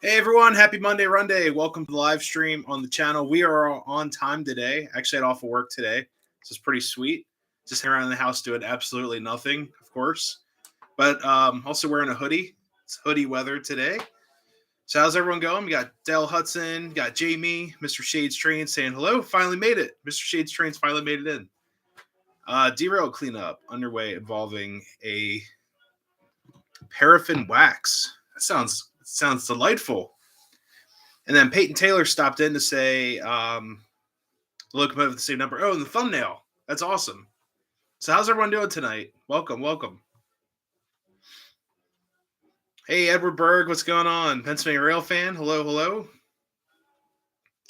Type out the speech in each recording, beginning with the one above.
Hey everyone, happy Monday, Runday. Welcome to the live stream on the channel. We are on time today. Actually, I had off of work today. This is pretty sweet. Just hanging around the house doing absolutely nothing, of course. But also wearing a hoodie. It's hoodie weather today. So how's everyone going? We got Dale Hudson, got Jamie, Mr. Shades Train saying hello. Finally made it. Mr. Shades Train's finally made it in. Derail cleanup underway involving a paraffin wax. That sounds delightful. And then Peyton Taylor stopped in to say, the locomotive with the same number. Oh, and the thumbnail. That's awesome. So how's everyone doing tonight? Welcome. Hey, Edward Berg, what's going on? Pennsylvania Rail fan, hello.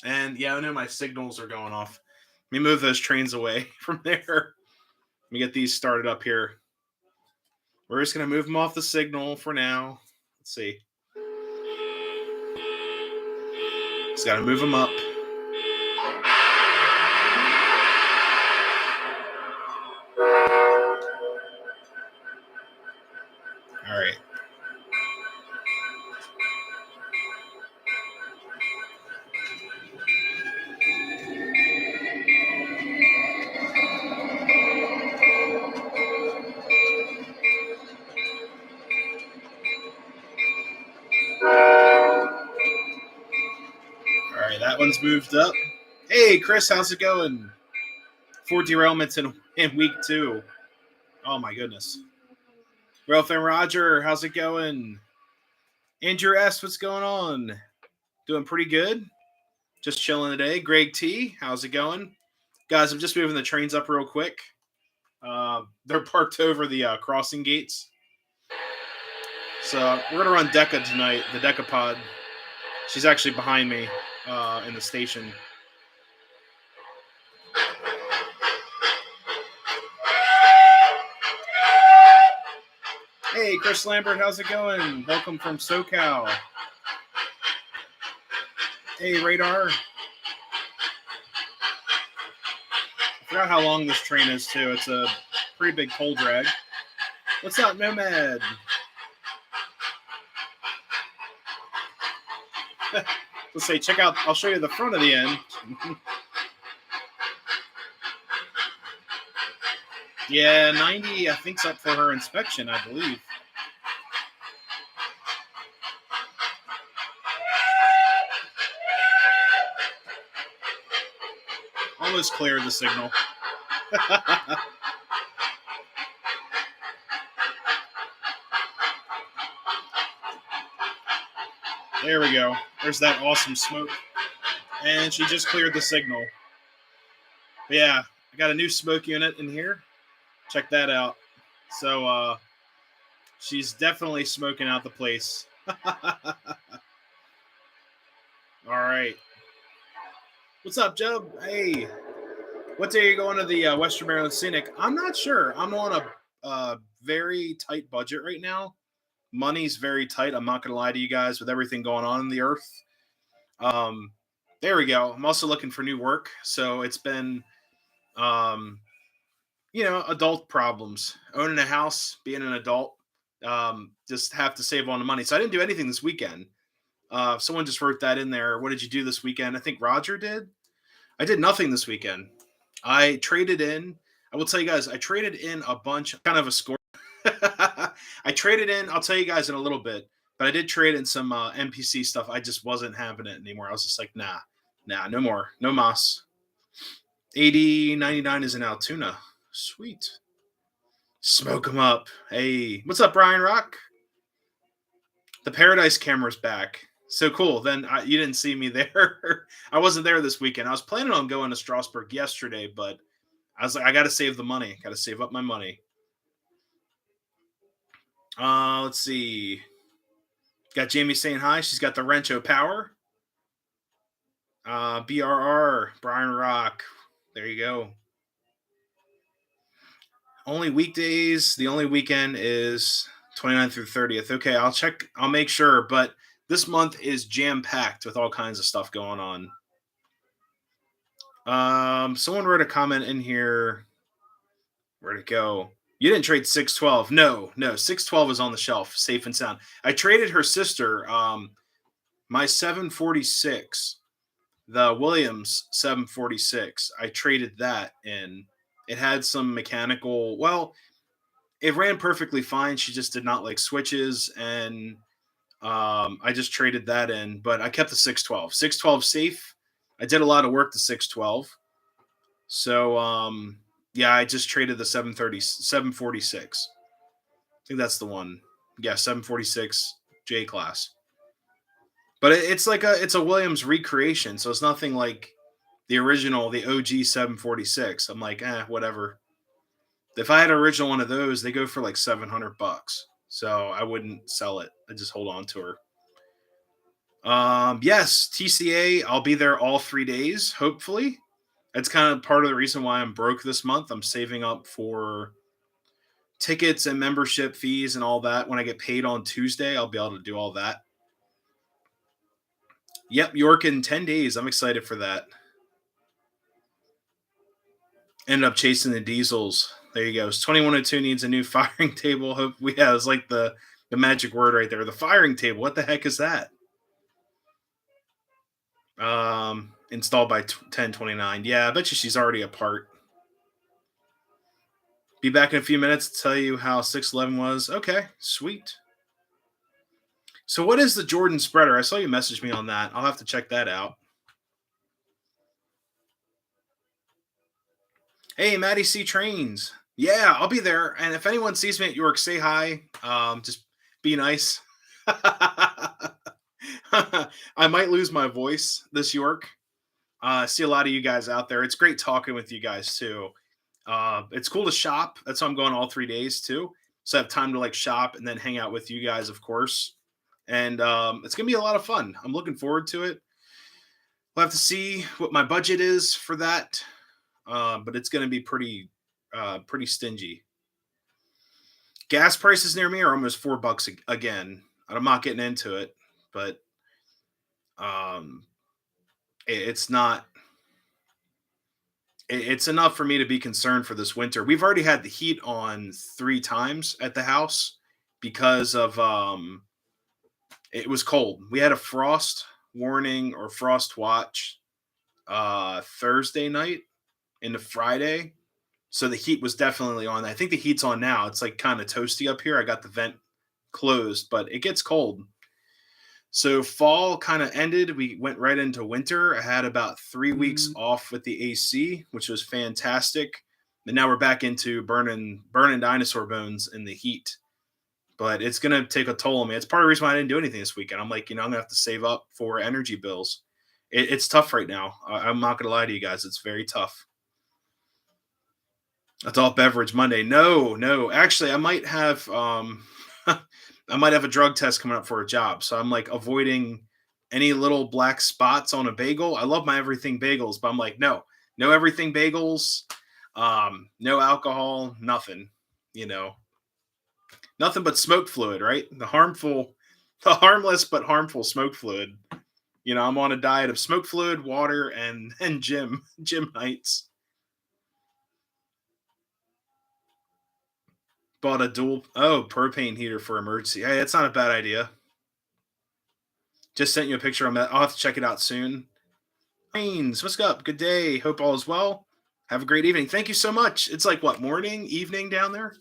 And yeah, I know my signals are going off. Let me move those trains away from there. Let me get these started up here. We're just going to move them off the signal for now. Let's see. Just got to move them up. All right. All right, that one's moved up. Hey, Chris, how's it going? 4 derailments in week 2. Oh, my goodness. Ralph and Roger, how's it going? Andrew S., what's going on? Doing pretty good. Just chilling today. Greg T., how's it going? Guys, I'm just moving the trains up real quick. They're parked over the crossing gates. So we're going to run Deca tonight, the Decapod. She's actually behind me in the station. Hey, Chris Lambert, how's it going? Welcome from SoCal. Hey, Radar. I forgot how long this train is, too. It's a pretty big pole drag. What's up, Nomad? Let's say, check out, I'll show you the front of the end. Yeah, 90, I think's up for her inspection, I believe. Almost cleared the signal. There we go. There's that awesome smoke. And she just cleared the signal. But yeah, I got a new smoke unit in here. Check that out. So she's definitely smoking out the place. All right. What's up, Joe? Hey. What day are you going to the Western Maryland Scenic? I'm not sure. I'm on a very tight budget right now. Money's very tight. I'm not going to lie to you guys with everything going on in the earth. There we go. I'm also looking for new work. So it's been, adult problems. Owning a house, being an adult, just have to save on the money. So I didn't do anything this weekend. Someone just wrote that in there. What did you do this weekend? I think Roger did. I did nothing this weekend. I traded in. I will tell you guys, I traded in a bunch, kind of a score. I traded in, I'll tell you guys in a little bit, but I did trade in some NPC stuff. I just wasn't having it anymore. I was just like, nah, no more. No mas. 80.99 is in Altoona. Sweet. Smoke them up. Hey, what's up, Brian Rock? The Paradise camera's back. So cool. Then you didn't see me there. I wasn't there this weekend. I was planning on going to Strasbourg yesterday, but I was like, I got to save the money. Got to save up my money. Let's see. Got Jamie saying hi. She's got the Rencho Power. BRR, Brian Rock. There you go. Only weekdays. The only weekend is 29th through 30th. Okay, I'll check. I'll make sure. But this month is jam-packed with all kinds of stuff going on. Someone wrote a comment in here. Where'd it go? You didn't trade 612. No. 612 is on the shelf, safe and sound. I traded her sister. My 746, the Williams 746, I traded that in. It had some mechanical, well, it ran perfectly fine. She just did not like switches, and I just traded that in, but I kept the 612. 612 safe. I did a lot of work to 612. So yeah, I just traded the 746. I think that's the one. Yeah, 746 J class. But it's a Williams recreation, so it's nothing like the original, the OG 746. I'm like, whatever. If I had an original one of those, they go for like $700. So I wouldn't sell it. I just hold on to her. Yes, TCA. I'll be there all 3 days. Hopefully, that's kind of part of the reason why I'm broke this month. I'm saving up for tickets and membership fees and all that. When I get paid on Tuesday, I'll be able to do all that. Yep, York in 10 days. I'm excited for that. Ended up chasing the diesels. There you go. 2102 needs a new firing table. Hope we have it's like the magic word right there. The firing table. What the heck is that? Installed by 1029. Yeah, I bet you she's already apart. Be back in a few minutes to tell you how 611 was. Okay, sweet. So what is the Jordan spreader? I saw you message me on that. I'll have to check that out. Hey, Maddie C Trains. Yeah, I'll be there. And if anyone sees me at York, say hi. Just be nice. I might lose my voice this York. I see a lot of you guys out there. It's great talking with you guys too. It's cool to shop. That's why I'm going all 3 days too. So I have time to like shop and then hang out with you guys, of course. And it's gonna be a lot of fun. I'm looking forward to it. We'll have to see what my budget is for that, but it's gonna be pretty stingy. Gas prices near me are almost $4 again. I'm not getting into it, but um, it's not. It's enough for me to be concerned for this winter. We've already had the heat on 3 times at the house because of it was cold. We had a frost warning or frost watch Thursday night into Friday. So the heat was definitely on. I think the heat's on now. It's like kind of toasty up here. I got the vent closed, but it gets cold. So fall kind of ended. We went right into winter. I had about 3 weeks off with the AC, which was fantastic. And now we're back into burning dinosaur bones in the heat. But it's gonna take a toll on me. It's part of the reason why I didn't do anything this weekend. I'm like, I'm gonna have to save up for energy bills. It's tough right now. I'm not gonna lie to you guys. It's very tough. Adult beverage Monday. No, no. Actually, I might have I might have a drug test coming up for a job. So I'm like avoiding any little black spots on a bagel. I love my everything bagels, but I'm like, no, no everything bagels, no alcohol, nothing, you know, nothing but smoke fluid, right? The harmless but harmful smoke fluid. I'm on a diet of smoke fluid, water, and gym nights. Bought a dual propane heater for emergency. Hey, that's not a bad idea. Just sent you a picture on that. I'll have to check it out soon. Rains, what's up? Good day. Hope all is well. Have a great evening. Thank you so much. It's like what, morning, evening down there?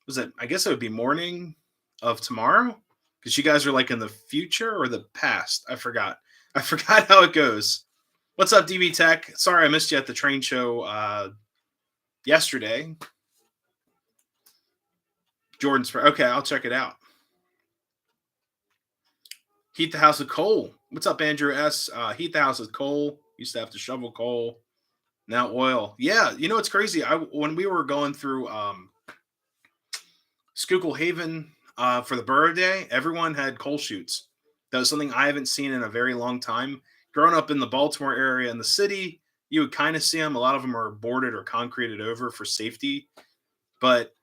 Was it? I guess it would be morning of tomorrow because you guys are like in the future or the past. I forgot. I forgot how it goes. What's up, DB Tech? Sorry I missed you at the train show yesterday. Jordan's. Okay, I'll check it out. Heat the house with coal. What's up, Andrew S? Heat the house with coal. Used to have to shovel coal. Now oil. Yeah, it's crazy. When we were going through Schuylkill Haven for the Borough Day, everyone had coal chutes. That was something I haven't seen in a very long time. Growing up in the Baltimore area in the city, you would kind of see them. A lot of them are boarded or concreted over for safety. But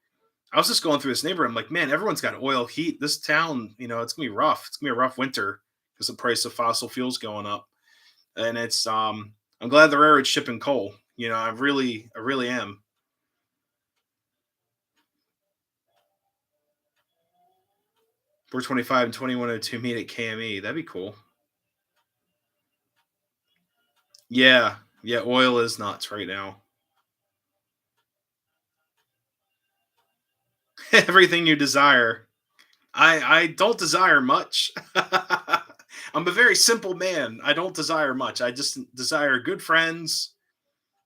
I was just going through this neighborhood. I'm like, man, everyone's got oil heat. This town, it's gonna be rough. It's gonna be a rough winter because the price of fossil fuels going up. And I'm glad the railroad's shipping coal. I really am. 425 and 2102 meet at KME. That'd be cool. Yeah. Yeah, oil is nuts right now. Everything you desire. I don't desire much. I'm a very simple man. I don't desire much. I just desire good friends,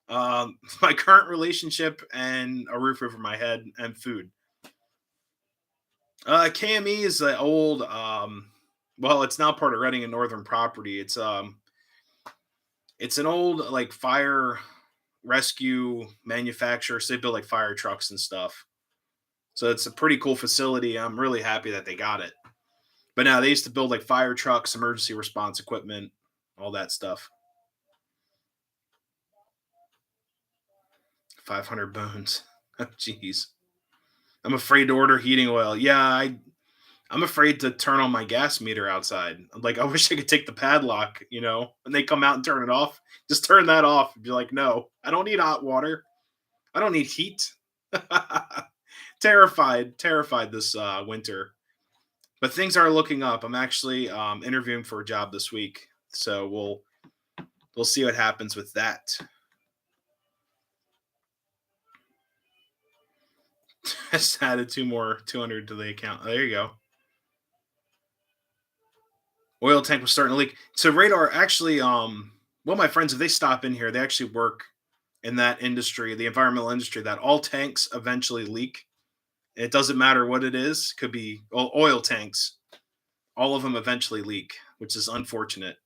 my current relationship, and a roof over my head and food. KME is the old. Well, it's now part of Reading and Northern Property. It's an old like fire rescue manufacturer. So they build like fire trucks and stuff. So it's a pretty cool facility. I'm really happy that they got it. But now they used to build like fire trucks, emergency response equipment, all that stuff. 500 bones. Oh, jeez. I'm afraid to order heating oil. Yeah, I'm afraid to turn on my gas meter outside. Like, I wish I could take the padlock, when they come out and turn it off. Just turn that off and be like, no, I don't need hot water. I don't need heat. Terrified this winter. But things are looking up. I'm actually interviewing for a job this week. So we'll see what happens with that. Just added two more 200 to the account. There you go. Oil tank was starting to leak. So radar actually, well, my friends, if they stop in here, they actually work in that industry, the environmental industry, that all tanks eventually leak. It doesn't matter what it is. Could be oil tanks. All of them eventually leak, which is unfortunate.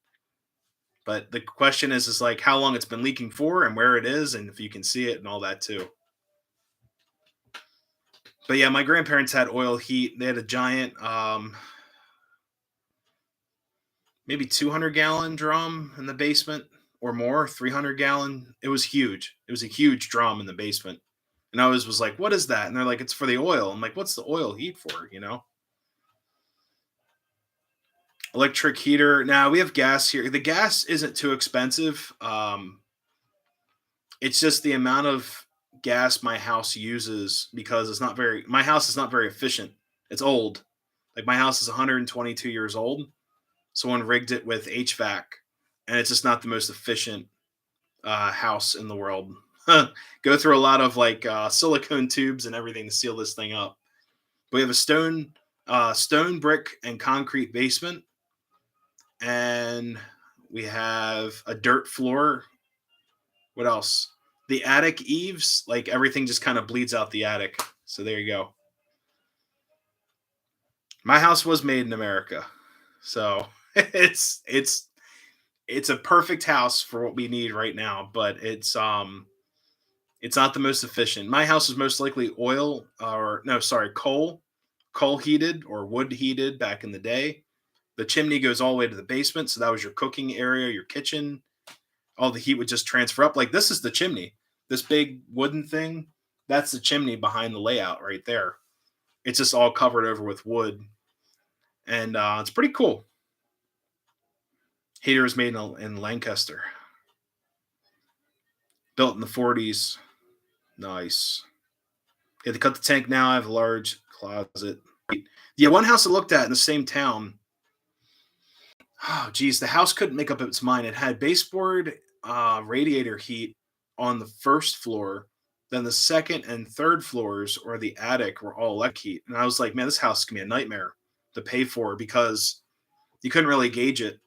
But the question is like how long it's been leaking for and where it is, and if you can see it and all that too. But yeah, my grandparents had oil heat. They had a giant, maybe 200-gallon drum in the basement or more, 300-gallon. It was huge. It was a huge drum in the basement. And I always was like, what is that? And they're like, it's for the oil. I'm like, what's the oil heat for? Electric heater. Now we have gas here. The gas isn't too expensive. It's just the amount of gas my house uses because my house is not very efficient. It's old. Like my house is 122 years old. Someone rigged it with HVAC, and it's just not the most efficient house in the world. Go through a lot of like silicone tubes and everything to seal this thing up. But we have a stone brick and concrete basement, and we have a dirt floor. What else? The attic eaves, like everything just kind of bleeds out the attic. So there you go. My house was made in America, so it's a perfect house for what we need right now. But it's not the most efficient. My house is most likely oil or no, sorry, coal heated or wood heated back in the day. The chimney goes all the way to the basement, so that was your cooking area, your kitchen. All the heat would just transfer up. Like this is the chimney, this big wooden thing. That's the chimney behind the layout right there. It's just all covered over with wood, and it's pretty cool. Heater is made in Lancaster, built in the 40s. Nice. Yeah, they cut the tank now. I have a large closet. Yeah, one house I looked at in the same town. Oh, geez, the house couldn't make up its mind. It had baseboard radiator heat on the first floor. Then the second and third floors or the attic were all electric heat. And I was like, man, this house can be a nightmare to pay for because you couldn't really gauge it.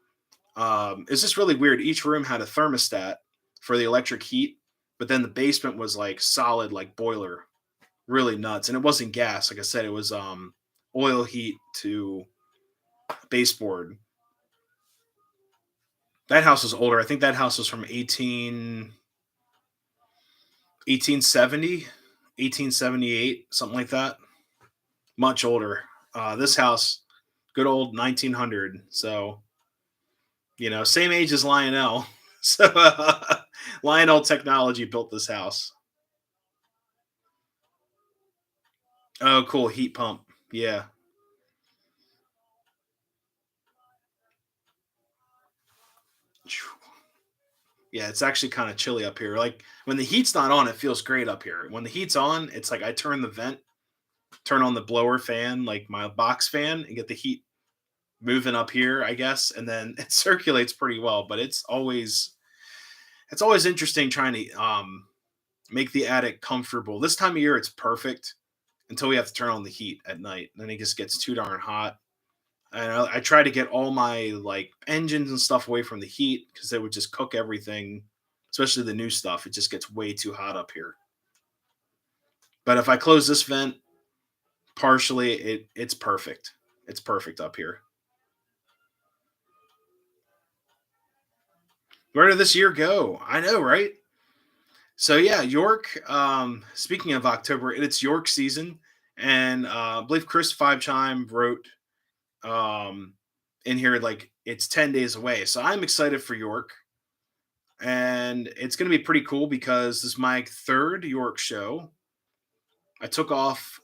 It's just really weird. Each room had a thermostat for the electric heat, but then the basement was like solid, like boiler, really nuts. And it wasn't gas, like I said, it was oil heat to baseboard. That house was older. I think that house was from 1870, 1878, something like that. Much older. This house, good old 1900. So, same age as Lionel. So, Lionel Technology built this house. Oh, cool. Heat pump. Yeah. Yeah, it's actually kind of chilly up here. Like when the heat's not on, it feels great up here. When the heat's on, it's like I turn the vent, turn on the blower fan, like my box fan, and get the heat moving up here, I guess, and then it circulates pretty well. But it's always It's always interesting trying to make the attic comfortable. This time of year, it's perfect until we have to turn on the heat at night. Then it just gets too darn hot. And I try to get all my like engines and stuff away from the heat because they would just cook everything, especially the new stuff. It just gets way too hot up here. But if I close this vent partially, it's perfect. It's perfect up here. Where did this year go? I know, right? So yeah, York. Speaking of October, it's York season, and I believe Chris Five Chime wrote um, in here like it's 10 days away. So I'm excited for York, and it's going to be pretty cool because this is my third York show. I took off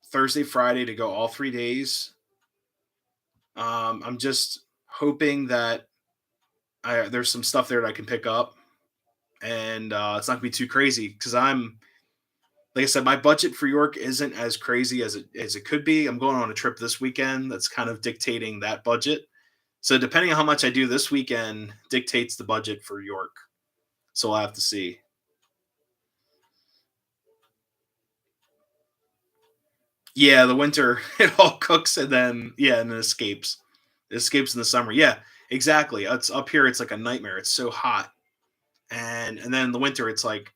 Thursday, Friday to go all 3 days. I'm just hoping that there's some stuff there that I can pick up, and it's not gonna be too crazy because I'm like I said, my budget for York isn't as crazy as it could be. I'm going on a trip this weekend that's kind of dictating that budget. So depending on how much I do this weekend dictates the budget for York. So I'll have to see. Yeah, the winter it all cooks and then yeah, and then escapes. It escapes in the summer. Yeah, exactly. It's up here. It's like a nightmare. It's so hot, and then in the winter it's like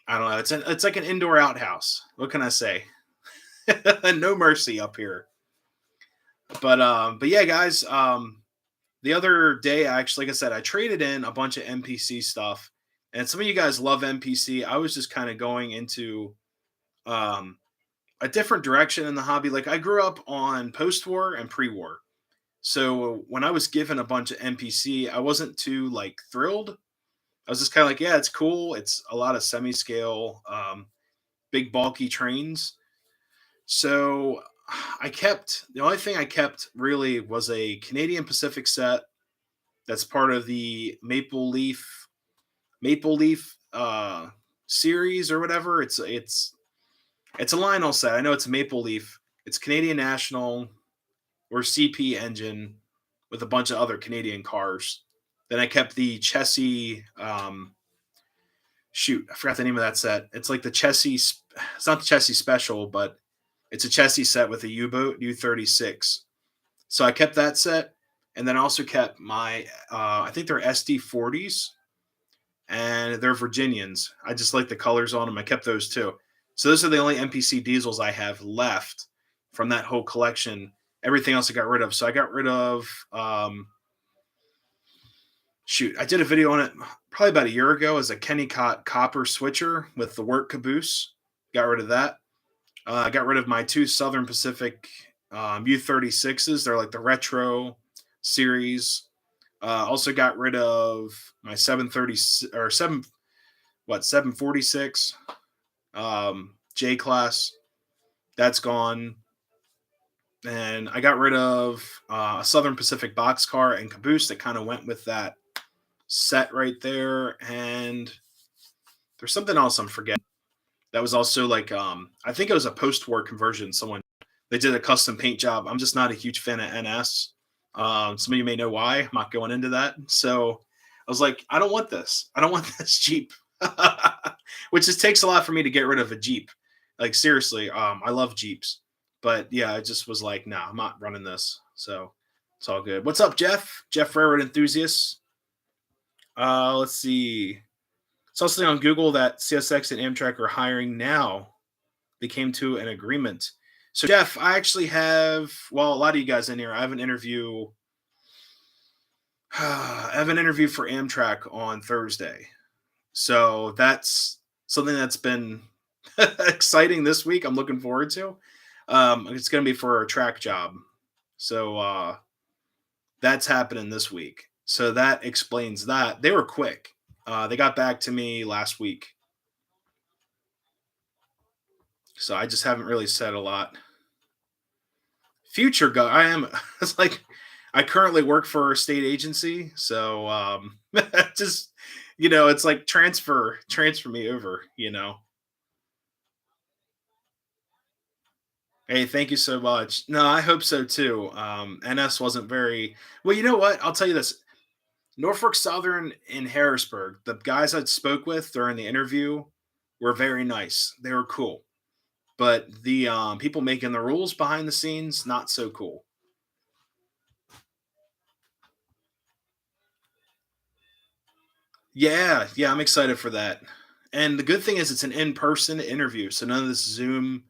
I don't know. It's like an indoor outhouse. What can I say? No mercy up here. But yeah, guys. The other day, I actually, like I said, I traded in a bunch of NPC stuff, and some of you guys love NPC. I was just kind of going into um a different direction in the hobby. Like I grew up on post-war and pre-war. So when I was given a bunch of NPC, I wasn't too like thrilled. I was just kind of like, yeah, it's cool. It's a lot of semi-scale, big bulky trains. So I kept the only thing I kept really was a Canadian Pacific set that's part of the Maple Leaf series or whatever. It's a Lionel set. I know it's a Maple Leaf. It's Canadian National or CP engine with a bunch of other Canadian cars. Then I kept the Chessie. Shoot, I forgot the name of that set. It's like the Chessie. It's not the Chessie Special, but it's a Chessie set with a U-boat U-36. So I kept that set, and then I also kept my. I think they're SD40s, and they're Virginians. I just like the colors on them. I kept those too. So those are the only NPC diesels I have left from that whole collection. Everything else I got rid of. So I got rid of shoot, I did a video on it probably about a year ago as a Kennecott copper switcher with the work caboose. Got rid of that. I got rid of my two Southern Pacific U-36s. They're like the retro series. Also got rid of my 730 or 746 J class. That's gone. And I got rid of a Southern Pacific boxcar and caboose that kind of went with that set right there. And there's something else I'm forgetting. That was also like I think it was a post-war conversion. Someone they did a custom paint job. I'm just not a huge fan of NS. Some of you may know why. I'm not going into that. So I was like, I don't want this. I don't want this Jeep, which just takes a lot for me to get rid of a Jeep. Like seriously, I love Jeeps, but yeah, I just was like, nah, I'm not running this. So it's all good. What's up, Jeff? Jeff Railroad Enthusiast. Let's see. It's also on Google that CSX and Amtrak are hiring now. They came to an agreement. So, Jeff, I actually have, well, a lot of you guys in here, I have an interview. I have an interview for Amtrak on Thursday. So that's something that's been exciting this week. I'm looking forward to. It's going to be for a track job. So that's happening this week. So that explains that. They were quick. They got back to me last week. So I just haven't really said a lot. Future go. I am. It's like I currently work for a state agency, so just it's like transfer me over. Hey, thank you so much. No, I hope so too. NS wasn't very well. You know what? I'll tell you this. Norfolk Southern in Harrisburg, the guys I spoke with during the interview were very nice. They were cool. But the people making the rules behind the scenes, not so cool. Yeah, yeah, I'm excited for that. And the good thing is it's an in-person interview, so none of this Zoom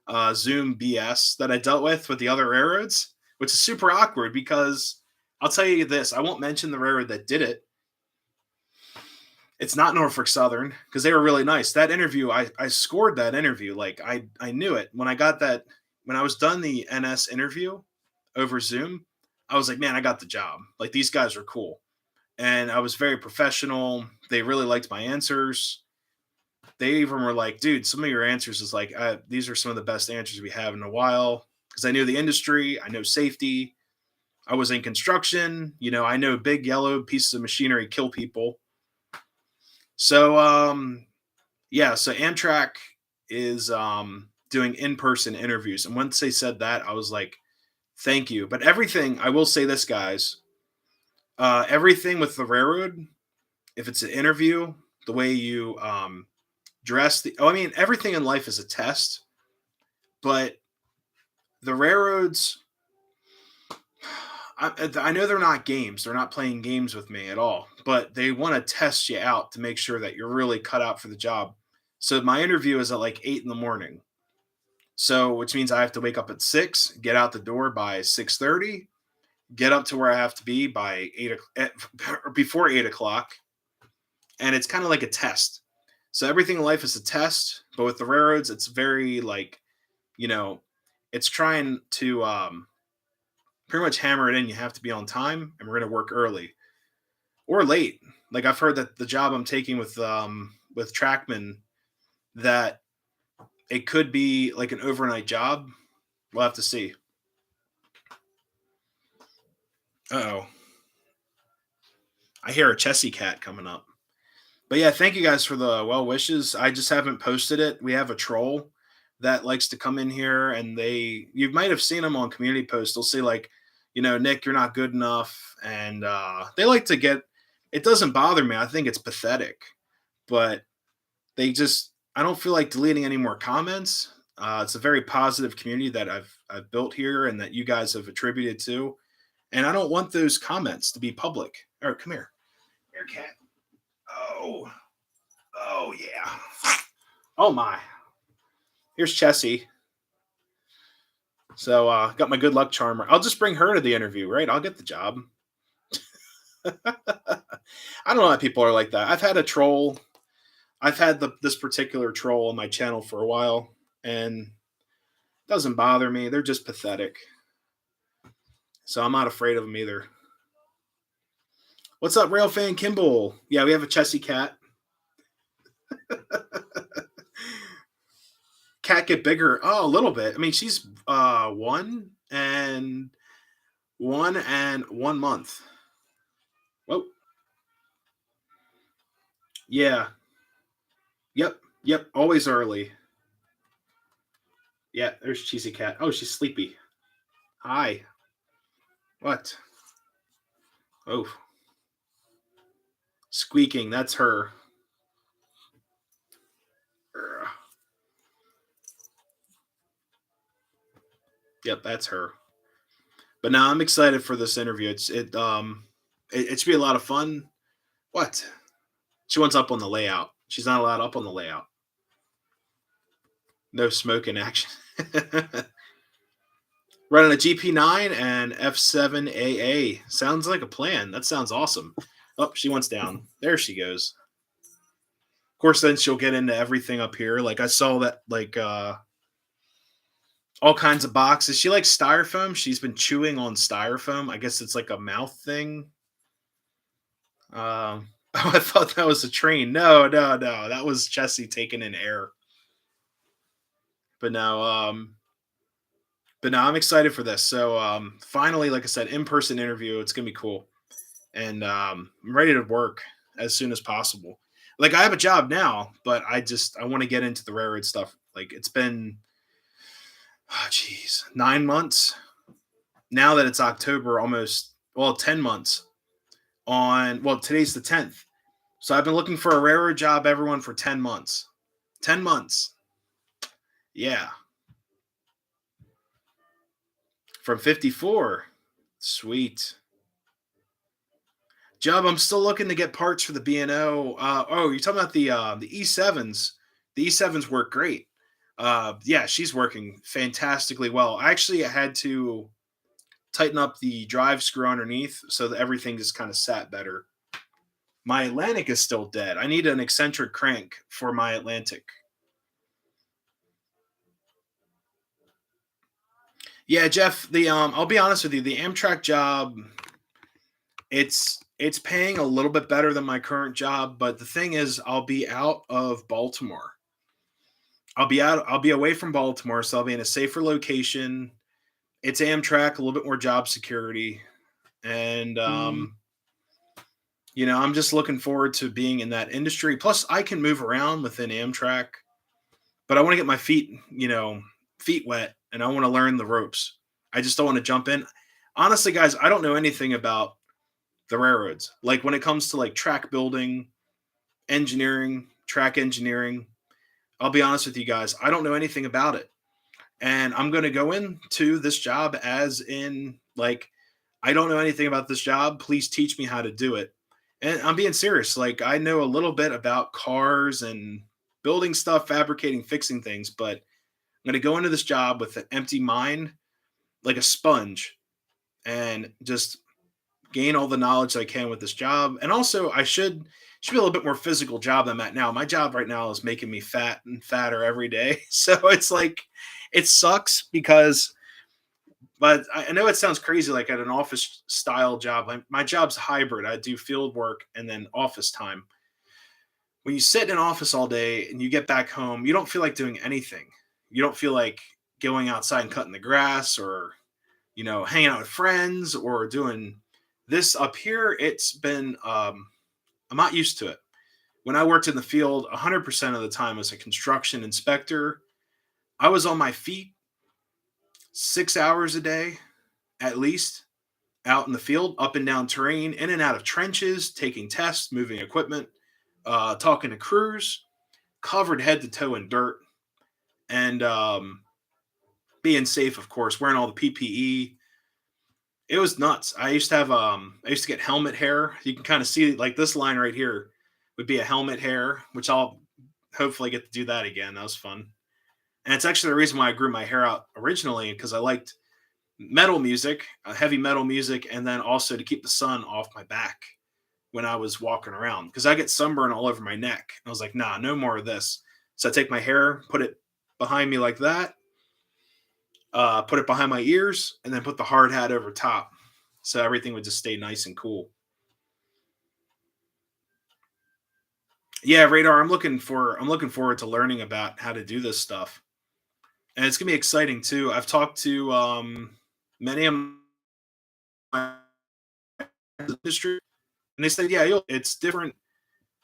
BS that I dealt with the other railroads, which is super awkward because I'll tell you this, I won't mention the railroad that did it. It's not Norfolk Southern because they were really nice. That interview, I scored that interview. Like I knew it when I got that when I was done the NS interview over Zoom. I was like, man, I got the job. Like these guys are cool, and I was very professional. They really liked my answers. They even were like, dude, some of your answers is like these are some of the best answers we have in a while because I knew the industry, I know safety. I was in construction, I know big yellow pieces of machinery kill people. So yeah, so Amtrak is doing in-person interviews. And once they said that, I was like, thank you. But everything, I will say this, guys, everything with the railroad, if it's an interview, the way you dress, I mean, everything in life is a test, but the railroads, I know they're not games. They're not playing games with me at all, but they want to test you out to make sure that you're really cut out for the job. So my interview is at like 8 in the morning. So, which means I have to wake up at 6, get out the door by 6:30, get up to where I have to be by 8 before 8 o'clock, and it's kind of like a test. So everything in life is a test, but with the railroads, it's very like you know, it's trying to pretty much hammer it in. You have to be on time, and we're going to work early or late. Like I've heard that the job I'm taking with Trackman that it could be like an overnight job. We'll have to see. Oh, I hear a Chessy cat coming up. But yeah, thank you guys for the well wishes. I just haven't posted it. We have a troll that likes to come in here and you might have seen them on community posts. They'll say like, Nick, you're not good enough. And they like to get it doesn't bother me. I think it's pathetic. But I don't feel like deleting any more comments. It's a very positive community that I've built here and that you guys have attributed to. And I don't want those comments to be public. All right, come here. Here, cat. Oh, oh yeah. Oh my. Here's Chessie. So got my good luck charmer. I'll just bring her to the interview, right? I'll get the job. I don't know why people are like that. I've had a troll. I've had this particular troll on my channel for a while, and it doesn't bother me. They're just pathetic. So I'm not afraid of them either. What's up, Rail Fan Kimball? Yeah, we have a Chessie cat. Cat get bigger? Oh, a little bit. I mean, she's 1 and 1 month. Whoa. Yeah. Yep. Yep. Always early. Yeah, there's Cheesy Cat. Oh, she's sleepy. Hi. What? Oh, squeaking. That's her. Ugh. Yep, that's her. But now I'm excited for this interview. It should be a lot of fun. What? She wants up on the layout. She's not allowed up on the layout. No smoking action. Running a GP9 and F7AA. Sounds like a plan. That sounds awesome. Oh, she wants down. There she goes. Of course, then she'll get into everything up here. Like I saw that, like all kinds of boxes. She likes styrofoam. She's been chewing on styrofoam. I guess it's like a mouth thing. Oh, I thought that was a train. No, no, no. That was Jesse taking in air. But now, I'm excited for this. So finally, like I said, in-person interview. It's gonna be cool, and I'm ready to work as soon as possible. Like I have a job now, but I want to get into the railroad stuff. Like it's been, oh, geez, 9 months now that it's October, almost 10 months. on, well, today's the 10th. So I've been looking for a railroad job, everyone, for 10 months. 10 months. Yeah. From 54. Sweet. Job, I'm still looking to get parts for the B&O. Oh, you're talking about the E7s. The E7s work great. Yeah, she's working fantastically well. I actually had to tighten up the drive screw underneath so that everything just kind of sat better. My Atlantic is still dead. I need an eccentric crank for my Atlantic. Yeah, Jeff, the I'll be honest with you, the Amtrak job, it's paying a little bit better than my current job, but the thing is I'll be out of Baltimore. I'll be away from Baltimore, so I'll be in a safer location. It's Amtrak, a little bit more job security. And I'm just looking forward to being in that industry. Plus I can move around within Amtrak, but I want to get my feet wet and I want to learn the ropes. I just don't want to jump in. Honestly, guys, I don't know anything about the railroads. Like when it comes to like track building, engineering, track engineering, I'll be honest with you guys, I don't know anything about it. And I'm going to go into this job as in like I don't know anything about this job. Please teach me how to do it. And I'm being serious. Like I know a little bit about cars and building stuff, fabricating, fixing things, but I'm going to go into this job with an empty mind, like a sponge, and just gain all the knowledge I can with this job. And also, I should be a little bit more physical job than I'm at now. My job right now is making me fat and fatter every day. So it's like it sucks because, but I know it sounds crazy, like at an office style job. My job's hybrid. I do field work and then office time. When you sit in an office all day and you get back home, you don't feel like doing anything. You don't feel like going outside and cutting the grass or hanging out with friends or doing this up here. It's been I'm not used to it. When I worked in the field, 100% of the time as a construction inspector, I was on my feet 6 hours a day at least, out in the field, up and down terrain, in and out of trenches, taking tests, moving equipment, talking to crews, covered head to toe in dirt, and being safe, of course, wearing all the PPE. It was nuts. I used to get helmet hair. You can kind of see like this line right here would be a helmet hair, which I'll hopefully get to do that again. That was fun. And it's actually the reason why I grew my hair out originally because I liked metal music, heavy metal music, and then also to keep the sun off my back when I was walking around because I get sunburn all over my neck. And I was like, nah, no more of this. So I take my hair, put it behind me like that, put it behind my ears, and then put the hard hat over top, so everything would just stay nice and cool. Yeah, radar. I'm looking forward to learning about how to do this stuff, and it's gonna be exciting too. I've talked to many of my industry, and they said, yeah, it's different.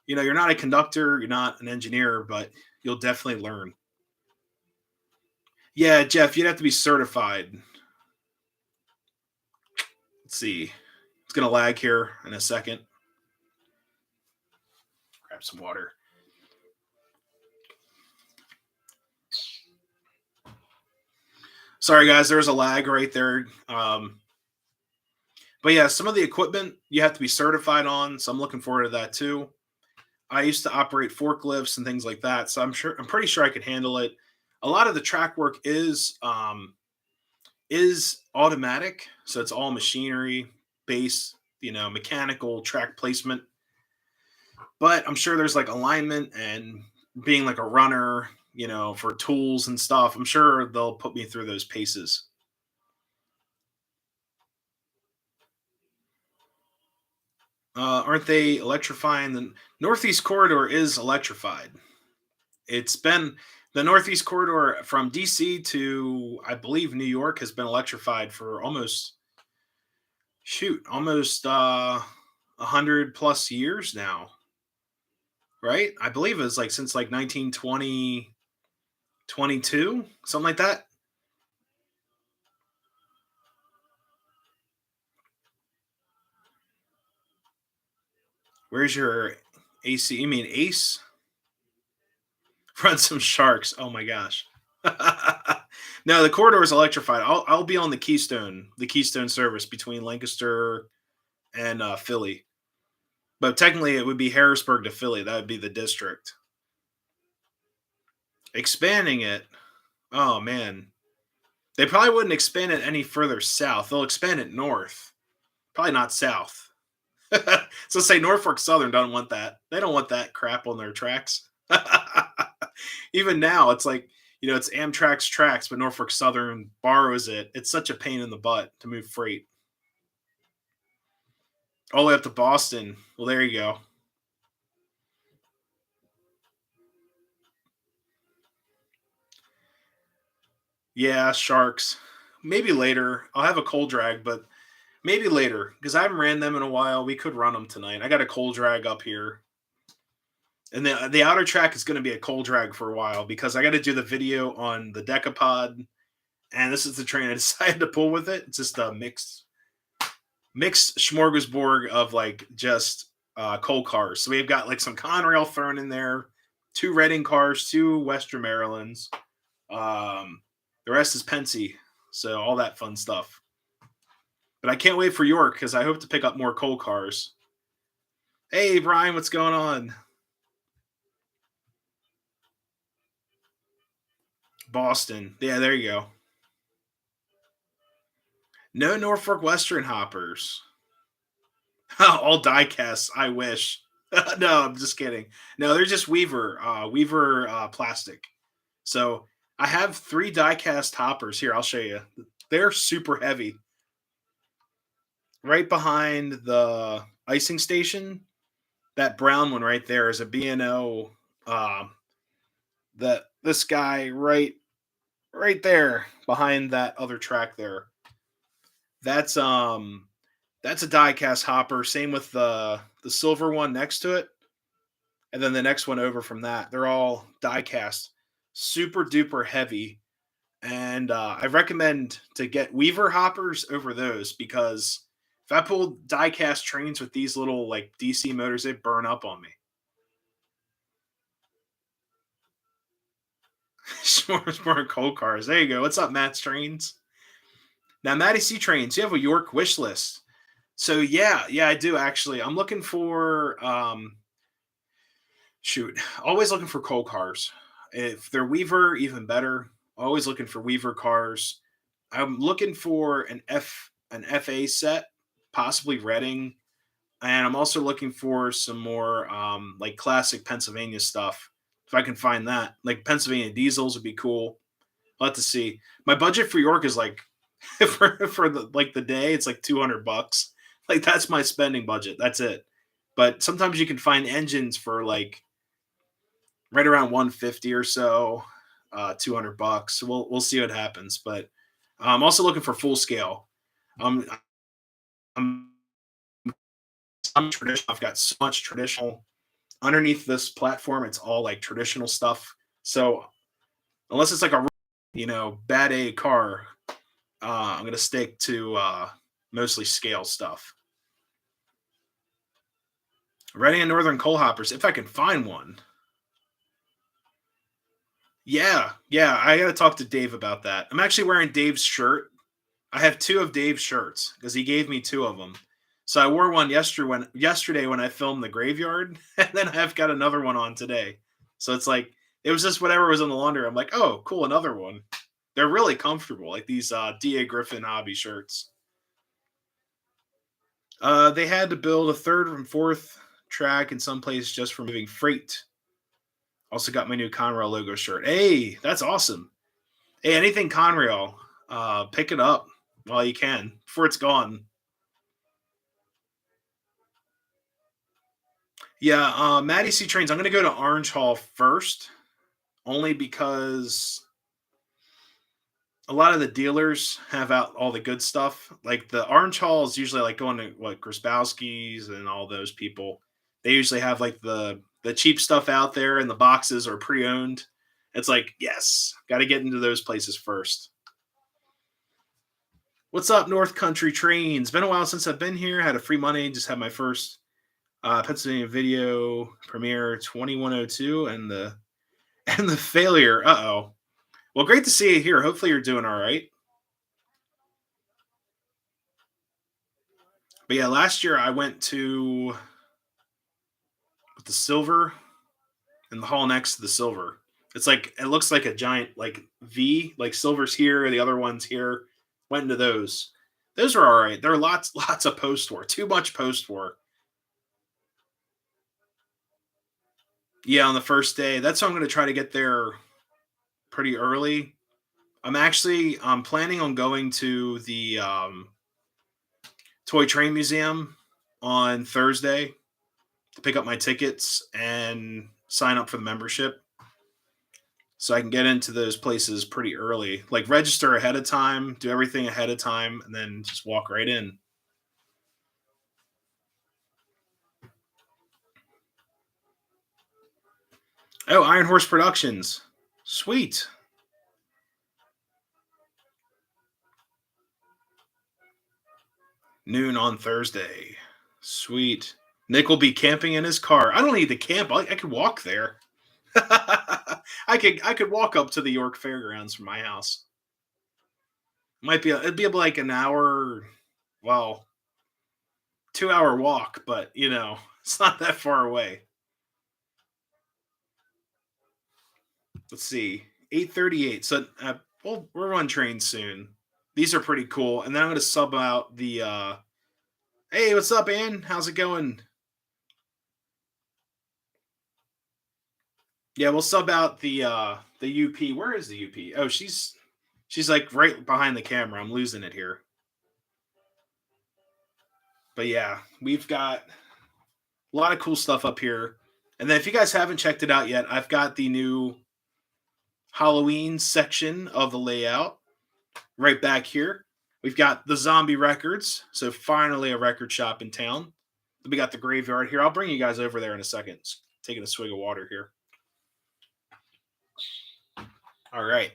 You're not a conductor, you're not an engineer, but you'll definitely learn. Yeah, Jeff, you'd have to be certified. Let's see. It's gonna lag here in a second. Grab some water. Sorry, guys. There's a lag right there. But yeah, some of the equipment you have to be certified on, so I'm looking forward to that too. I used to operate forklifts and things like that, so I'm pretty sure I could handle it. A lot of the track work is automatic, so it's all machinery based, mechanical track placement. But I'm sure there's like alignment and being like a runner, for tools and stuff. I'm sure they'll put me through those paces. Aren't they electrifying? The Northeast Corridor is electrified. It's been the Northeast Corridor from DC to, I believe, New York has been electrified for almost 100 plus years now, right? I believe it's like since like 1920, 22, something like that. Where's your AC? You mean Ace? Run some sharks. Oh my gosh. No, the corridor is electrified. I'll be on the Keystone service between Lancaster and Philly. But technically, it would be Harrisburg to Philly. That would be the district. Expanding it. Oh man, they probably wouldn't expand it any further south. They'll expand it north. Probably not south. So say Norfolk Southern don't want that. They don't want that crap on their tracks. Even now, it's like it's Amtrak's tracks, but Norfolk Southern borrows it. It's such a pain in the butt to move freight all the way up to Boston. Well, there you go. Yeah, sharks. Maybe later. I'll have a cold drag, but maybe later because I haven't ran them in a while. We could run them tonight. I got a cold drag up here, and the outer track is going to be a cold drag for a while because I got to do the video on the Decapod, and this is the train I decided to pull with it. It's just a mixed smorgasbord of like just coal cars. So we've got like some Conrail thrown in there, two Reading cars, two Western Marylands. The rest is Pensy. So all that fun stuff. But I can't wait for York because I hope to pick up more coal cars. Hey Brian, what's going on? Boston. Yeah, there you go. No Norfolk Western hoppers. All die casts. I wish. No, I'm just kidding. No, they're just Weaver plastic. So I have three die cast hoppers here. I'll show you. They're super heavy. Right behind the icing station, that brown one right there is a B&O. That this guy right there behind that other track there. That's that's a die cast hopper. Same with the silver one next to it, and then the next one over from that. They're all die cast, super duper heavy, and I recommend to get Weaver hoppers over those because if I pull die cast trains with these little like DC motors, they burn up on me. More coal cars. There you go. What's up, Matt's Trains? Now, Matty C Trains, you have a York wish list. So yeah, I do actually. I'm looking for shoot, always looking for coal cars. If they're Weaver, even better. Always looking for Weaver cars. I'm looking for an FA set, possibly Reading, and I'm also looking for some more like classic Pennsylvania stuff. If I can find that, like Pennsylvania diesels would be cool. I'll have to see. My budget for York is like for the like the day, it's like $200. Like that's my spending budget. That's it. But sometimes you can find engines for like right around 150 or so, $200. So we'll see what happens. But I'm also looking for full scale. Um, I'm I'm traditional. I've got so much traditional underneath this platform. It's all like traditional stuff. So unless it's like a bad A car, I'm gonna stick to mostly scale stuff. Reading and Northern Coal Hoppers, if I can find one. Yeah, I gotta talk to Dave about that. I'm actually wearing Dave's shirt. I have two of Dave's shirts because he gave me two of them. So I wore one yesterday when I filmed the graveyard, and then I've got another one on today. So it's like it was just whatever was in the laundry. I'm like, oh, cool, another one. They're really comfortable, like these Da Griffin hobby shirts. They had to build a third and fourth track in some place just for moving freight. Also got my new Conrail logo shirt. Hey, that's awesome. Hey, anything Conrail, pick it up while you can before it's gone. Yeah, Maddie C Trains. I'm going to go to Orange Hall first, only because a lot of the dealers have out all the good stuff. Like the Orange Hall is usually like going to what Grabowski's and all those people. They usually have like the cheap stuff out there, and the boxes are pre-owned. It's like yes, got to get into those places first. What's up, North Country Trains? Been a while since I've been here. Had a free money. Just had my first Pennsylvania Video Premiere 2102 and the and the failure. Uh-oh. Well, great to see you here. Hopefully you're doing all right. But yeah, last year I went to the Silver in the hall next to the Silver. It's like it looks like a giant like V, like Silver's here, the other one's here. Went into those. Those are all right. There are lots of post war. Too much post war. Yeah, on the first day. That's why I'm going to try to get there pretty early. I'm planning on going to the Toy Train Museum on Thursday to pick up my tickets and sign up for the membership so I can get into those places pretty early. Like register ahead of time, do everything ahead of time, and then just walk right in. Oh, Iron Horse Productions. Sweet. Noon on Thursday. Sweet. Nick will be camping in his car. I don't need to camp. I could walk there. I could walk up to the York Fairgrounds from my house. It'd be like an hour, well, 2 hour walk, but it's not that far away. Let's see, 8:38. So we're on train soon. These are pretty cool, and then I'm gonna sub out the. Hey, what's up, Ann? How's it going? Yeah, we'll sub out the UP. Where is the UP? Oh, she's like right behind the camera. I'm losing it here. But yeah, we've got a lot of cool stuff up here. And then if you guys haven't checked it out yet, I've got the new Halloween section of the layout right back here. We've got the zombie records. So finally a record shop in town. We got the graveyard here. I'll bring you guys over there in a second. Taking a swig of water here. All right.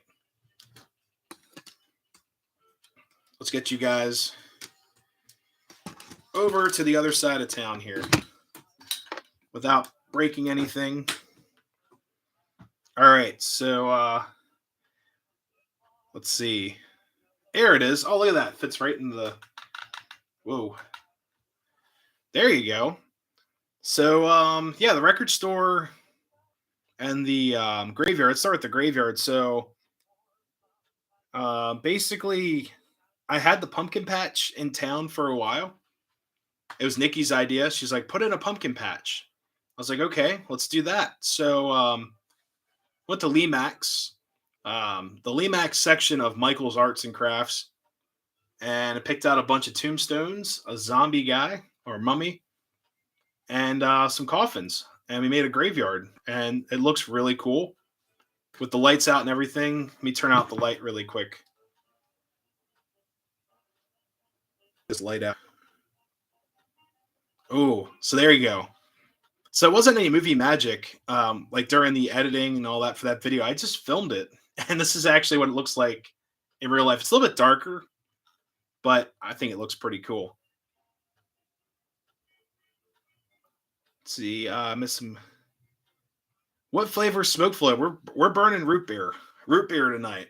Let's get you guys over to the other side of town here without breaking anything. All right, so let's see. There it is. Oh, look at that. Fits right in the. Whoa. There you go. So yeah, the record store and the graveyard. Let's start with the graveyard. So basically, I had the pumpkin patch in town for a while. It was Nikki's idea. She's like, put in a pumpkin patch. I was like, okay, let's do that. So went to Lemax, the Lemax section of Michael's Arts and Crafts, and I picked out a bunch of tombstones, a zombie guy or mummy, and some coffins. And we made a graveyard, and it looks really cool with the lights out and everything. Let me turn out the light really quick. This light out. Oh, so there you go. So it wasn't any movie magic, like during the editing and all that for that video. I just filmed it, and this is actually what it looks like in real life. It's a little bit darker, but I think it looks pretty cool. Let's see, miss some. What flavor smoke float? We're burning root beer tonight,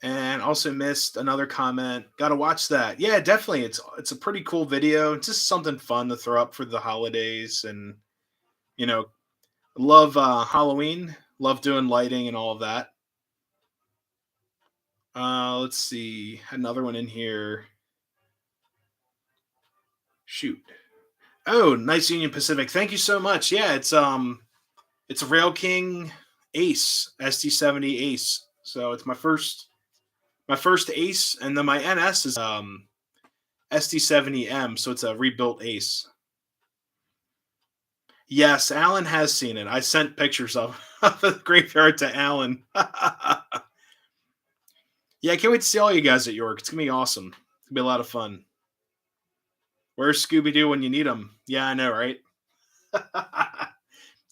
and also missed another comment. Got to watch that. Yeah, definitely. It's a pretty cool video. It's just something fun to throw up for the holidays, and you know, love Halloween. Love doing lighting and all of that. Let's see. Another one in here. Shoot. Oh, nice Union Pacific. Thank you so much. Yeah, it's a Rail King Ace, ST70 Ace. So it's my first Ace, and then my NS is ST70M, so it's a rebuilt Ace. Yes, Alan has seen it. I sent pictures of the graveyard to Alan. Yeah, I can't wait to see all you guys at York. It's gonna be awesome. It's gonna be a lot of fun. Where's Scooby Doo when you need him? Yeah, I know, right?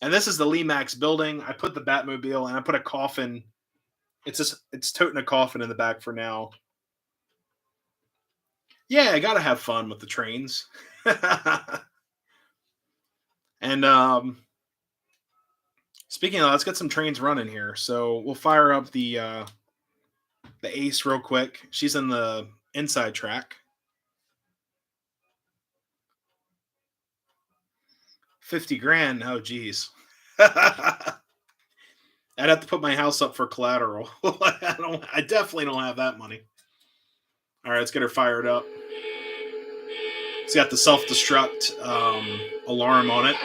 And this is the Lemax building. I put the Batmobile and I put a coffin. It's toting a coffin in the back for now. Yeah, I gotta have fun with the trains. And speaking of, let's get some trains running here. So we'll fire up the Ace real quick. She's in the inside track. 50 grand. Oh geez. I'd have to put my house up for collateral. I definitely don't have that money. All right, let's get her fired up. It's got the self-destruct alarm on it.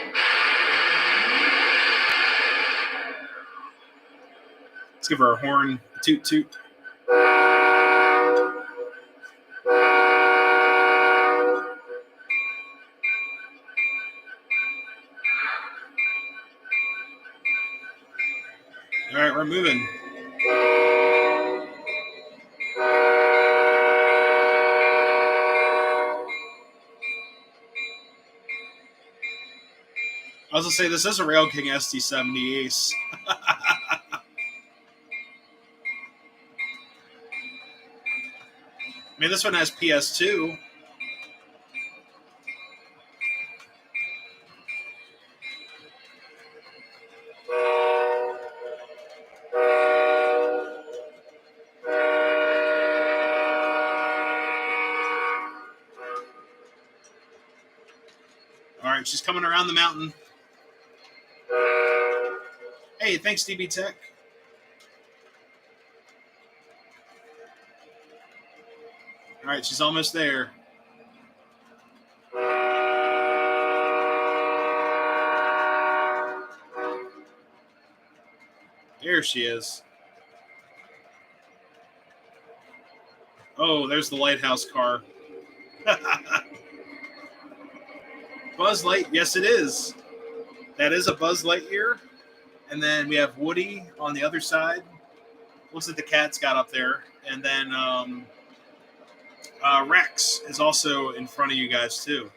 Let's give her a horn. Toot toot. All right, we're moving. I was gonna say this is a Rail King ST70 Ace. I mean, this one has PS2. All right, she's coming around the mountain. Hey, thanks, DB Tech. All right, she's almost there. There she is. Oh, there's the lighthouse car. Buzz Light, yes, it is. That is a Buzz Lightyear. And then we have Woody on the other side. Looks like the cat's got up there. And then Rex is also in front of you guys, too.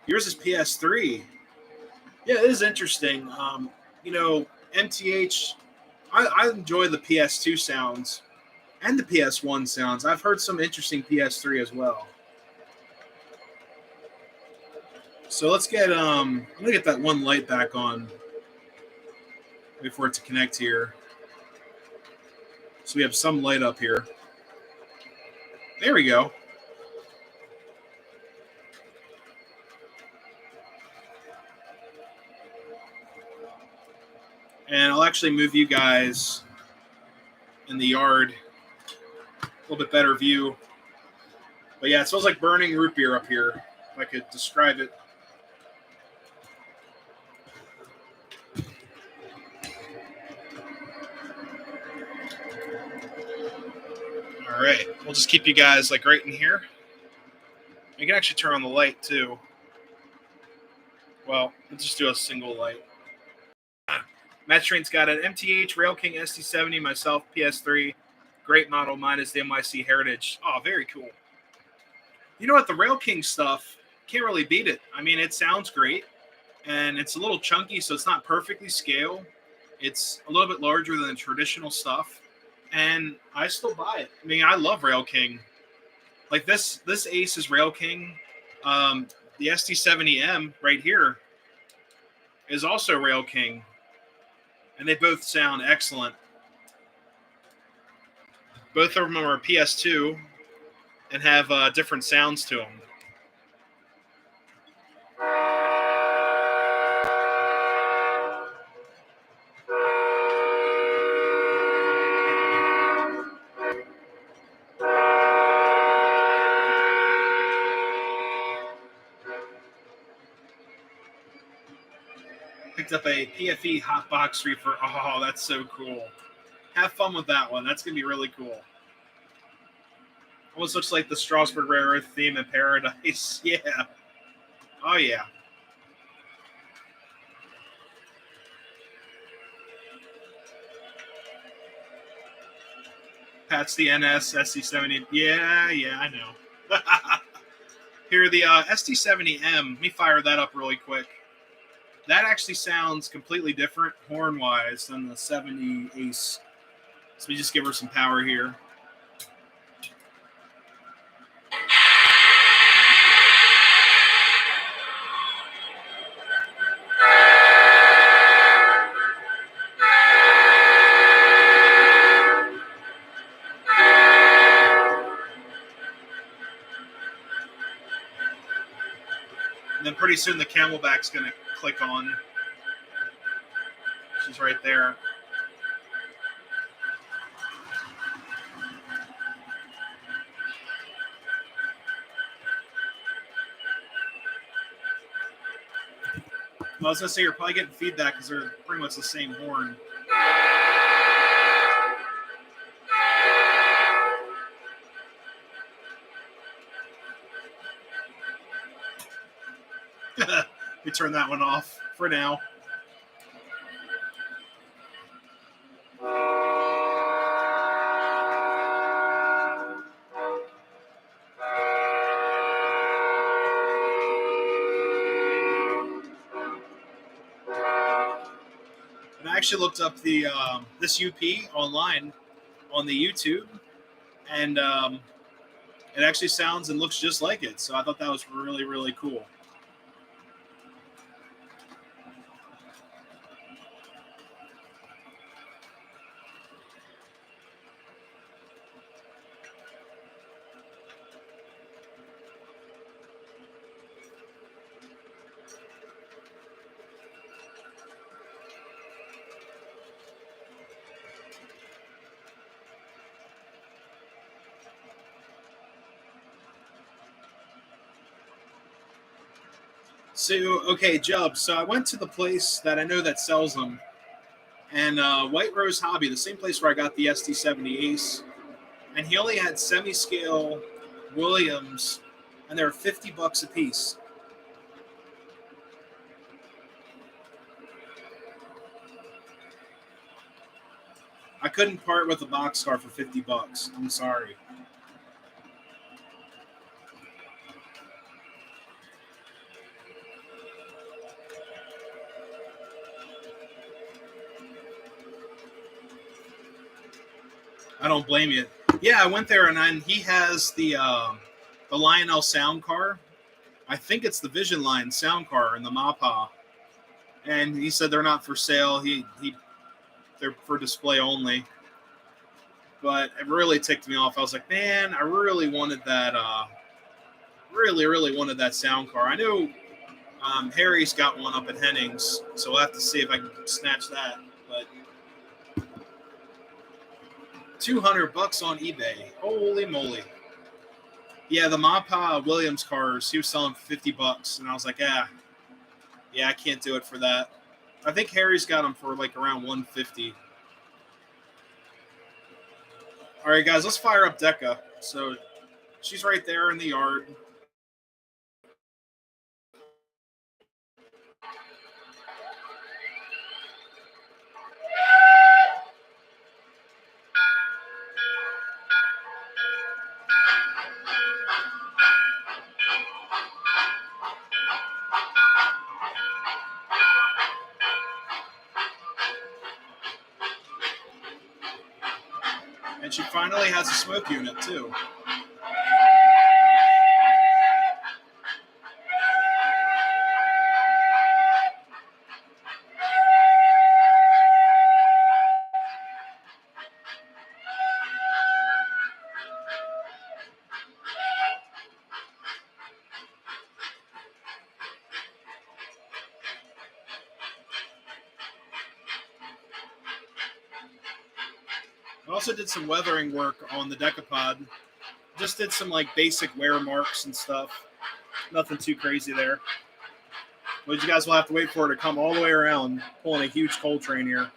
Yours is PS3. Yeah, it is interesting. MTH, I enjoy the PS2 sounds and the PS1 sounds. I've heard some interesting PS3 as well. So let's get I'm gonna get that one light back on. Wait for it to connect here. So we have some light up here. There we go. And I'll actually move you guys in the yard. A little bit better view. But yeah, it smells like burning root beer up here, if I could describe it. All right, we'll just keep you guys like right in here. You can actually turn on the light too. Well, let's just do a single light. Matt Train's got an MTH Rail King ST70, myself, PS3. Great model. Mine is the NYC Heritage. Oh, very cool. You know what? The Rail King stuff, can't really beat it. I mean, it sounds great, and it's a little chunky, so it's not perfectly scale. It's a little bit larger than the traditional stuff, and I still buy it. I mean, I love Rail King. Like this Ace is Rail King. The ST70M right here is also Rail King. And they both sound excellent. Both of them are PS2 and have different sounds to them. Picked up a PFE Hotbox Reefer. Oh, that's so cool. Have fun with that one. That's going to be really cool. Almost looks like the Strasbourg Rare Earth theme in Paradise. Yeah. Oh, yeah. Pat's the NS ST70. Yeah, I know. Here, the ST70M. Let me fire that up really quick. That actually sounds completely different horn-wise than the 70 Ace. So we just give her some power here. pretty soon the Camelback's going to click on. She's right there. I was going to say you're probably getting feedback because they're pretty much the same horn. We turn that one off for now. And I actually looked up the this UP online on the YouTube, and it actually sounds and looks just like it. So I thought that was really, really cool. So, okay, Jub. So I went to the place that I know that sells them, and White Rose Hobby, the same place where I got the ST70 Ace, and he only had semi-scale Williams, and they were $50 a piece. I couldn't part with a boxcar for $50. I'm sorry. I don't blame you. Yeah, I went there and he has the Lionel sound car. I think it's the Vision Line sound car and the Mappa. And he said they're not for sale. They're for display only. But it really ticked me off. I was like, man, I really wanted that. Really wanted that sound car. I know Harry's got one up at Hennings, so we'll have to see if I can snatch that. But $200 on eBay. Holy moly. Yeah, the Mappa Williams cars, he was selling for $50. And I was like, yeah, I can't do it for that. I think Harry's got them for like around $150. All right, guys, let's fire up Decca. So she's right there in the yard. And she finally has a smoke unit, too. I also did some weathering work on the Decapod. Just did some like basic wear marks and stuff. Nothing too crazy there. But you guys will have to wait for her to come all the way around, pulling a huge coal train here.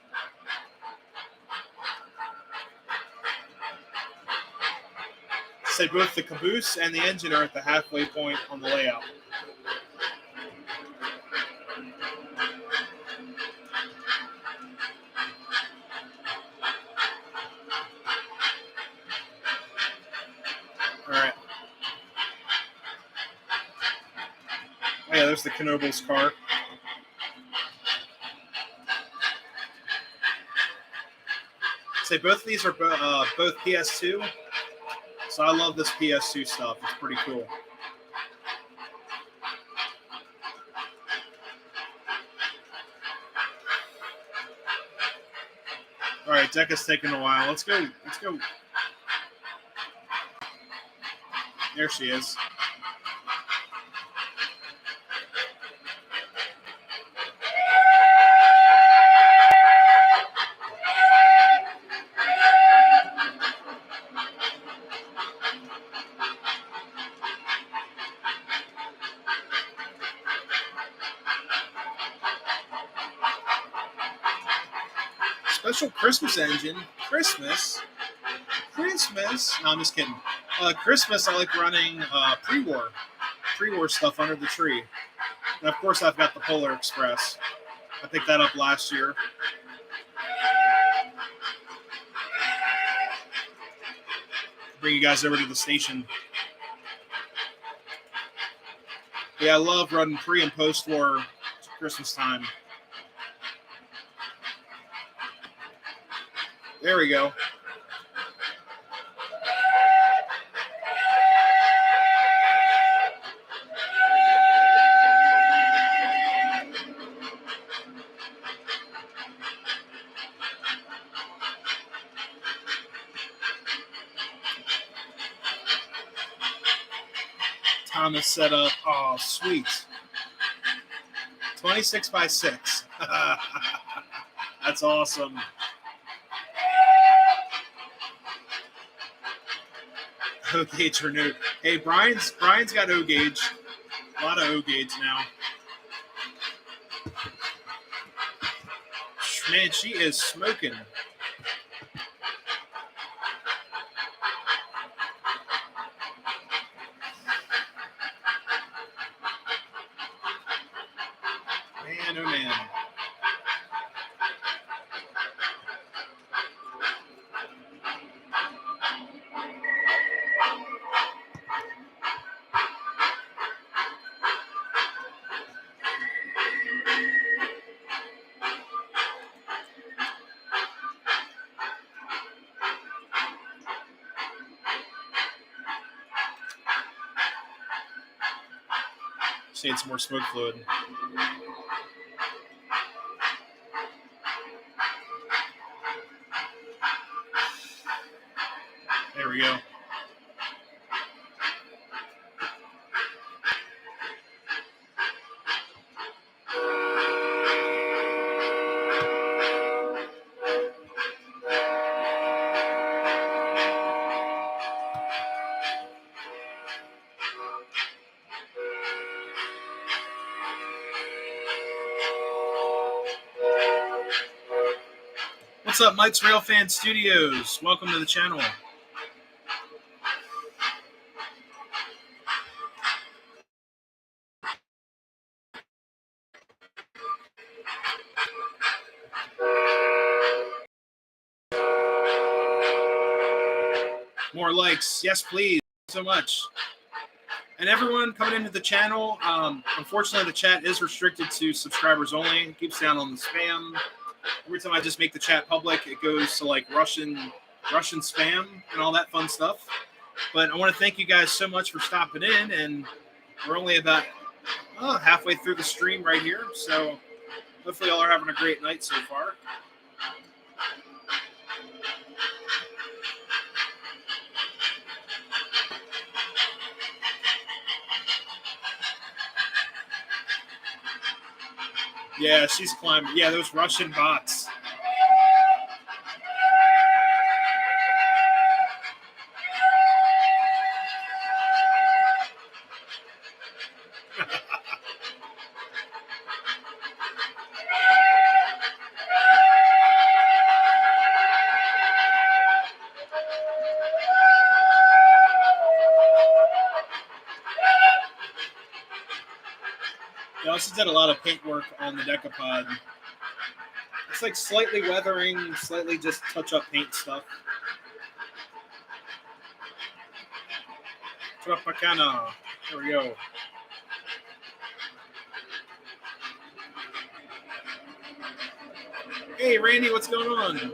So both the caboose and the engine are at the halfway point on the layout. All right. Oh, yeah, there's the Knoebels car. Say both of these are both PS2. So I love this PS2 stuff. It's pretty cool. All right, Decca's taking a while. Let's go. There she is. Special Christmas engine. Christmas. Christmas. No, I'm just kidding. Christmas, I like running pre-war stuff under the tree. And of course, I've got the Polar Express. I picked that up last year. Bring you guys over to the station. Yeah, I love running pre and post-war Christmas time. There we go. Thomas set up. Oh, sweet. 26 by 6. That's awesome. O-gauge or no. Hey, Brian's got O-gauge. A lot of O-gauge now. Man, she is smoking. Man, oh man. Just need some more smoke fluid. There we go. What's up, Mike's Railfan Studios? Welcome to the channel. More likes. Yes, please. So much. And everyone coming into the channel, unfortunately, the chat is restricted to subscribers only. It keeps down on the spam. Every time I just make the chat public, it goes to like Russian spam and all that fun stuff. But I want to thank you guys so much for stopping in, and we're only about halfway through the stream right here. So hopefully y'all are having a great night so far. Yeah, she's climbing. Yeah, those Russian bots. They also did a lot of paint work on the Decapod. It's like slightly weathering, slightly just touch-up paint stuff. Tropicana. There we go. Hey, Randy, what's going on?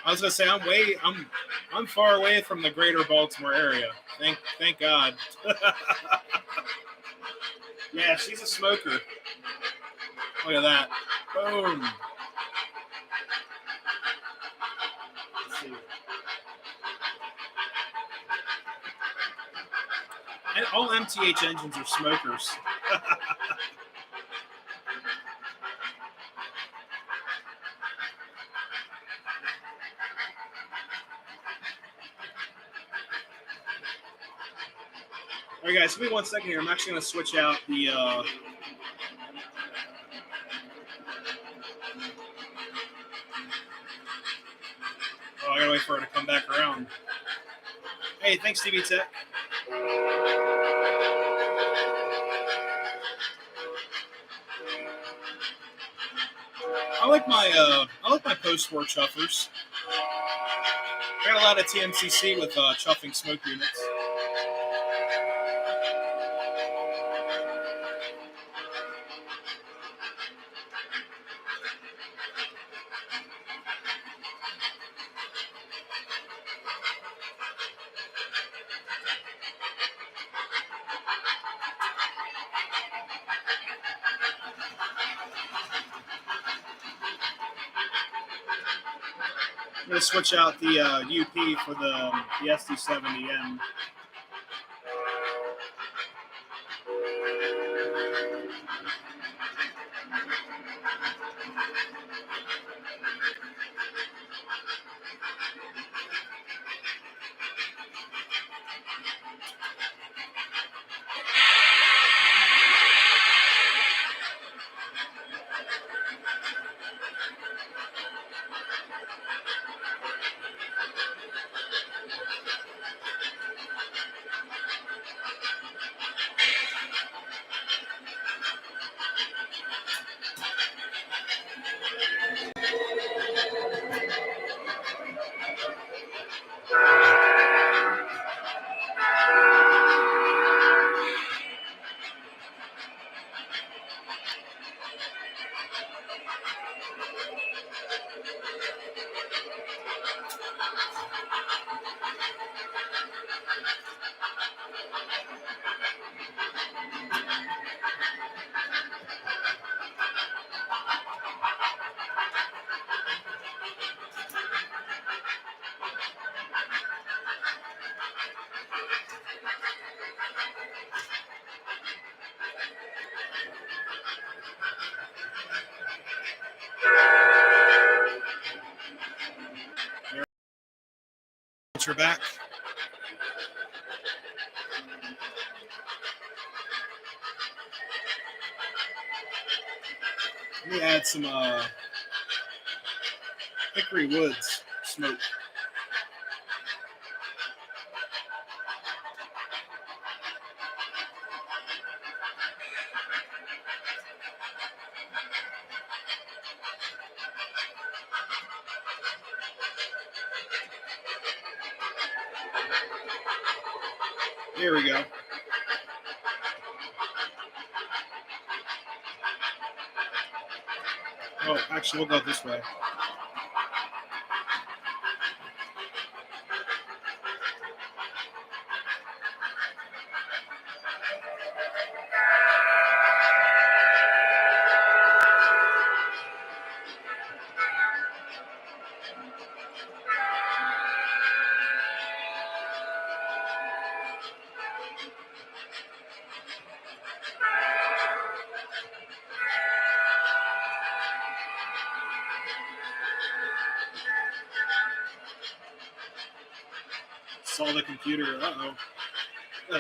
I was gonna say I'm far away from the greater Baltimore area. Thank God. Yeah, she's a smoker. Look at that. Boom. Let's see. And all MTH engines are smokers. All right, guys, give me 1 second here. I'm actually going to switch out the. Oh, I gotta wait for her to come back around. Hey, thanks, TV Tech. I like my post-war chuffers. I got a lot of TMCC with chuffing smoke units. I'm gonna switch out the UP for the SD70M. You're back. Let me add some hickory woods smoke. There we go. Oh, actually, we'll go this way. Saw the computer. Uh-oh. Do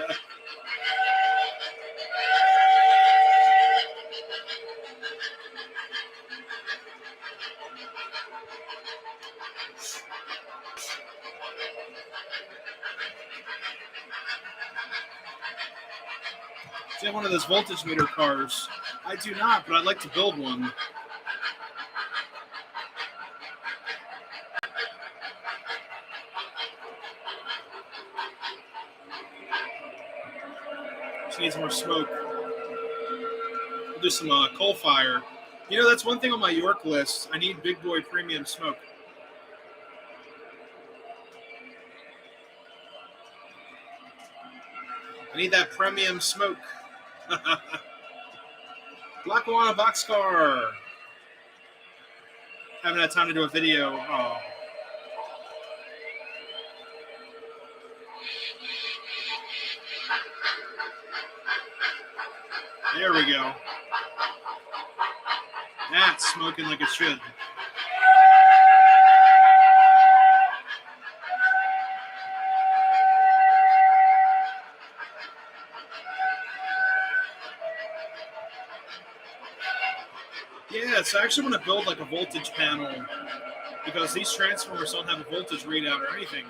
you have one of those voltage meter cars? I do not, but I'd like to build one. She needs more smoke. We'll do some coal fire. You know, that's one thing on my York list. I need big boy premium smoke. I need that premium smoke. Lackawanna boxcar. Haven't had time to do a video. Oh. There we go. That's smoking like it should. Yeah, so I actually want to build like a voltage panel because these transformers don't have a voltage readout or anything.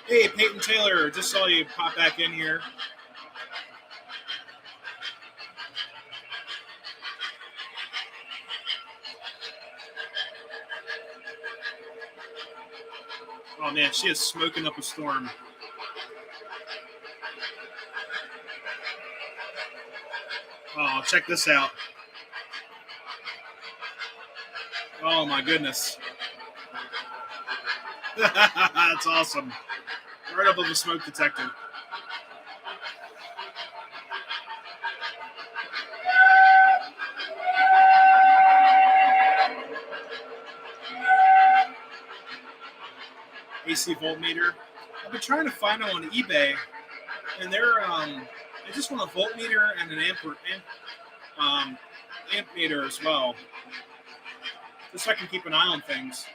Hey, Peyton Taylor, just saw you pop back in here. Oh man, she is smoking up a storm. Oh, check this out. Oh my goodness. That's awesome. Right up of the smoke detector. AC voltmeter. I've been trying to find them on eBay, and they just want a voltmeter and an amp meter as well, just so I can keep an eye on things.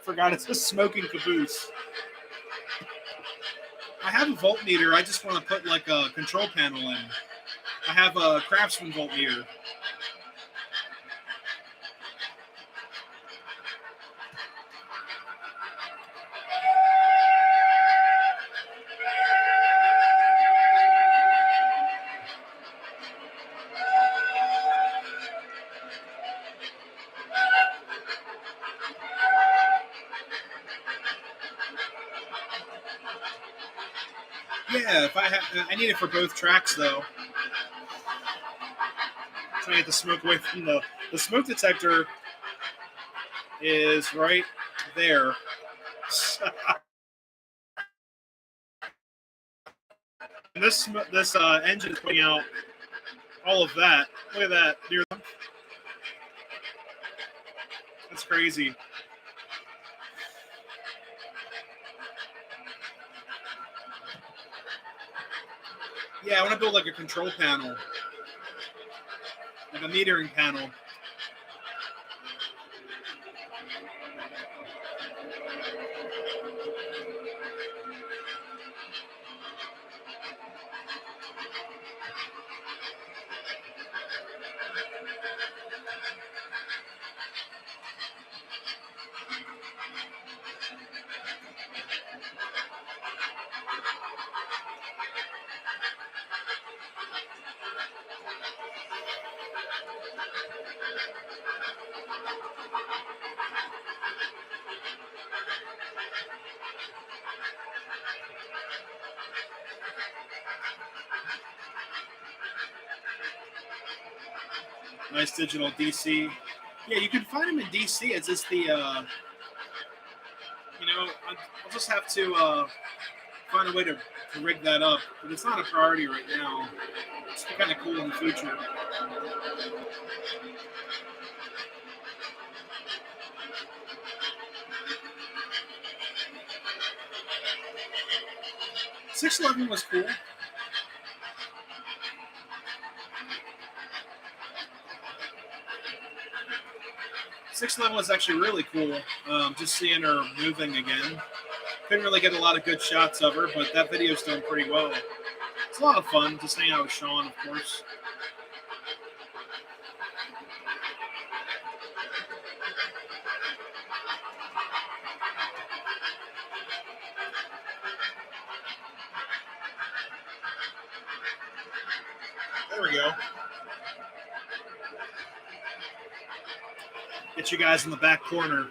Forgot it's a smoking caboose. I have a voltmeter. I just want to put like a control panel in. I have a Craftsman voltmeter. Yeah, if I need it for both tracks though. Trying to get the smoke away from the smoke detector is right there. And this engine is putting out all of that. Look at that. That's crazy. Yeah, I want to build like a control panel, like a metering panel. Nice digital DC. Yeah, you can find them in DC. It's just I'll just have to find a way to rig that up. But it's not a priority right now. It's kind of cool in the future. .611 was cool. .611 was actually really cool. Just seeing her moving again. Couldn't really get a lot of good shots of her, but that video's done pretty well. It's a lot of fun just hanging out with Sean, of course. There we go. Get you guys in the back corner.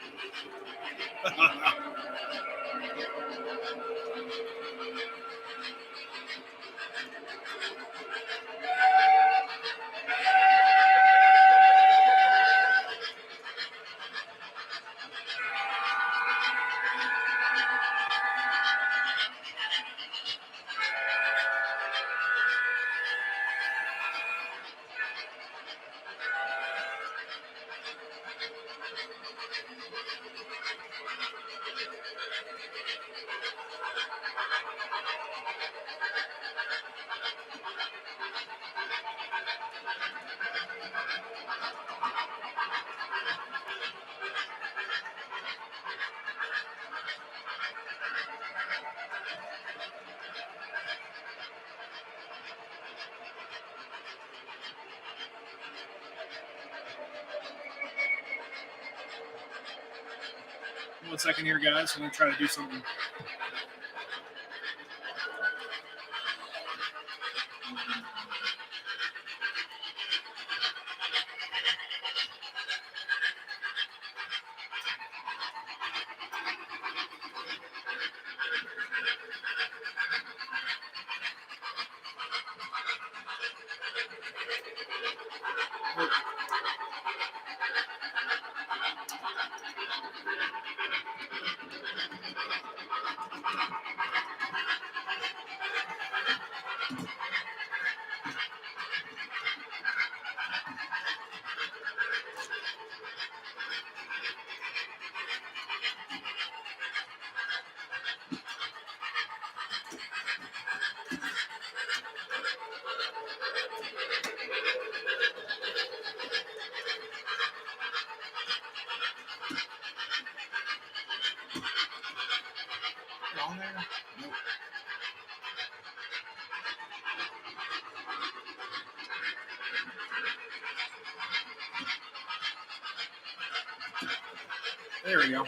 One second here, guys. I'm gonna try to do something. On there? Nope. There we go.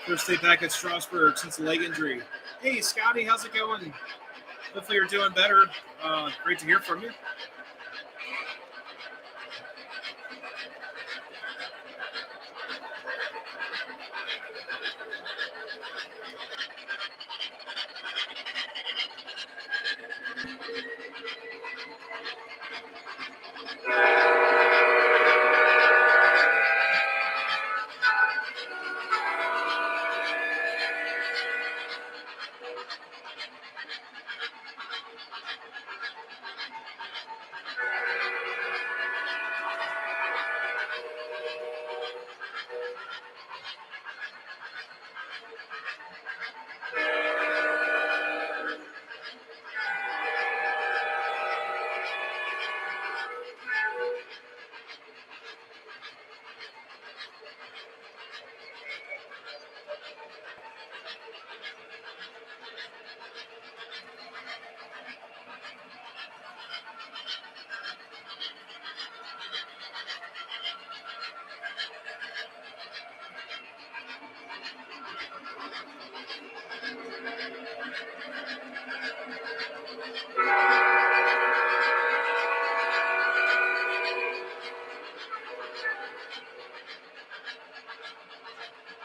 First day back at Strasburg since the leg injury. Hey, Scotty, how's it going? Hopefully you're doing better. Great to hear from you.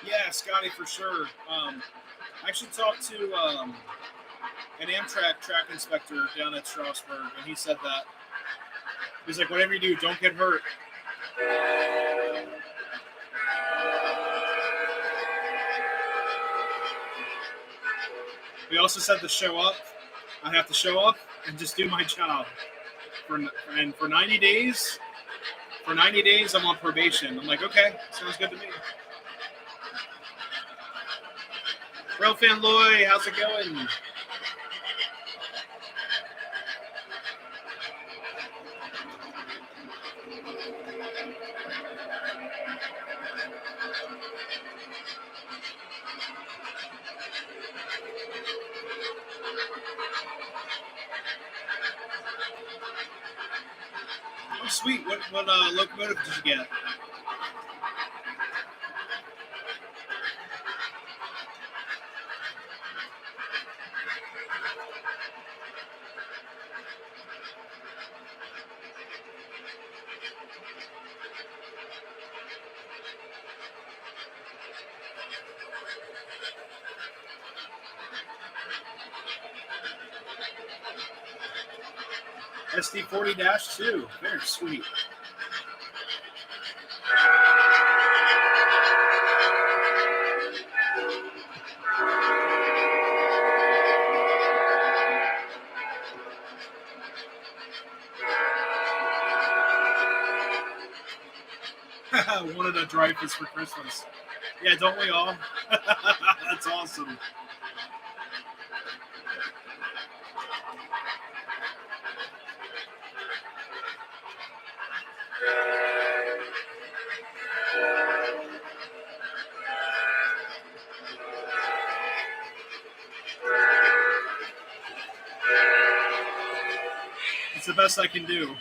Yeah, Scotty, for sure. I actually talked to an Amtrak track inspector down at Strasburg, and he said that he's like, whatever you do, don't get hurt. We also said to show up. I have to show up and just do my job. For 90 days, I'm on probation. I'm like, okay, sounds good to me. Real Fan Loy, how's it going? Oh, sweet. What locomotive did you get? SD40-2. Very sweet. Wanted a Dreyfus for Christmas. Yeah, don't we all? That's awesome. It's the best I can do.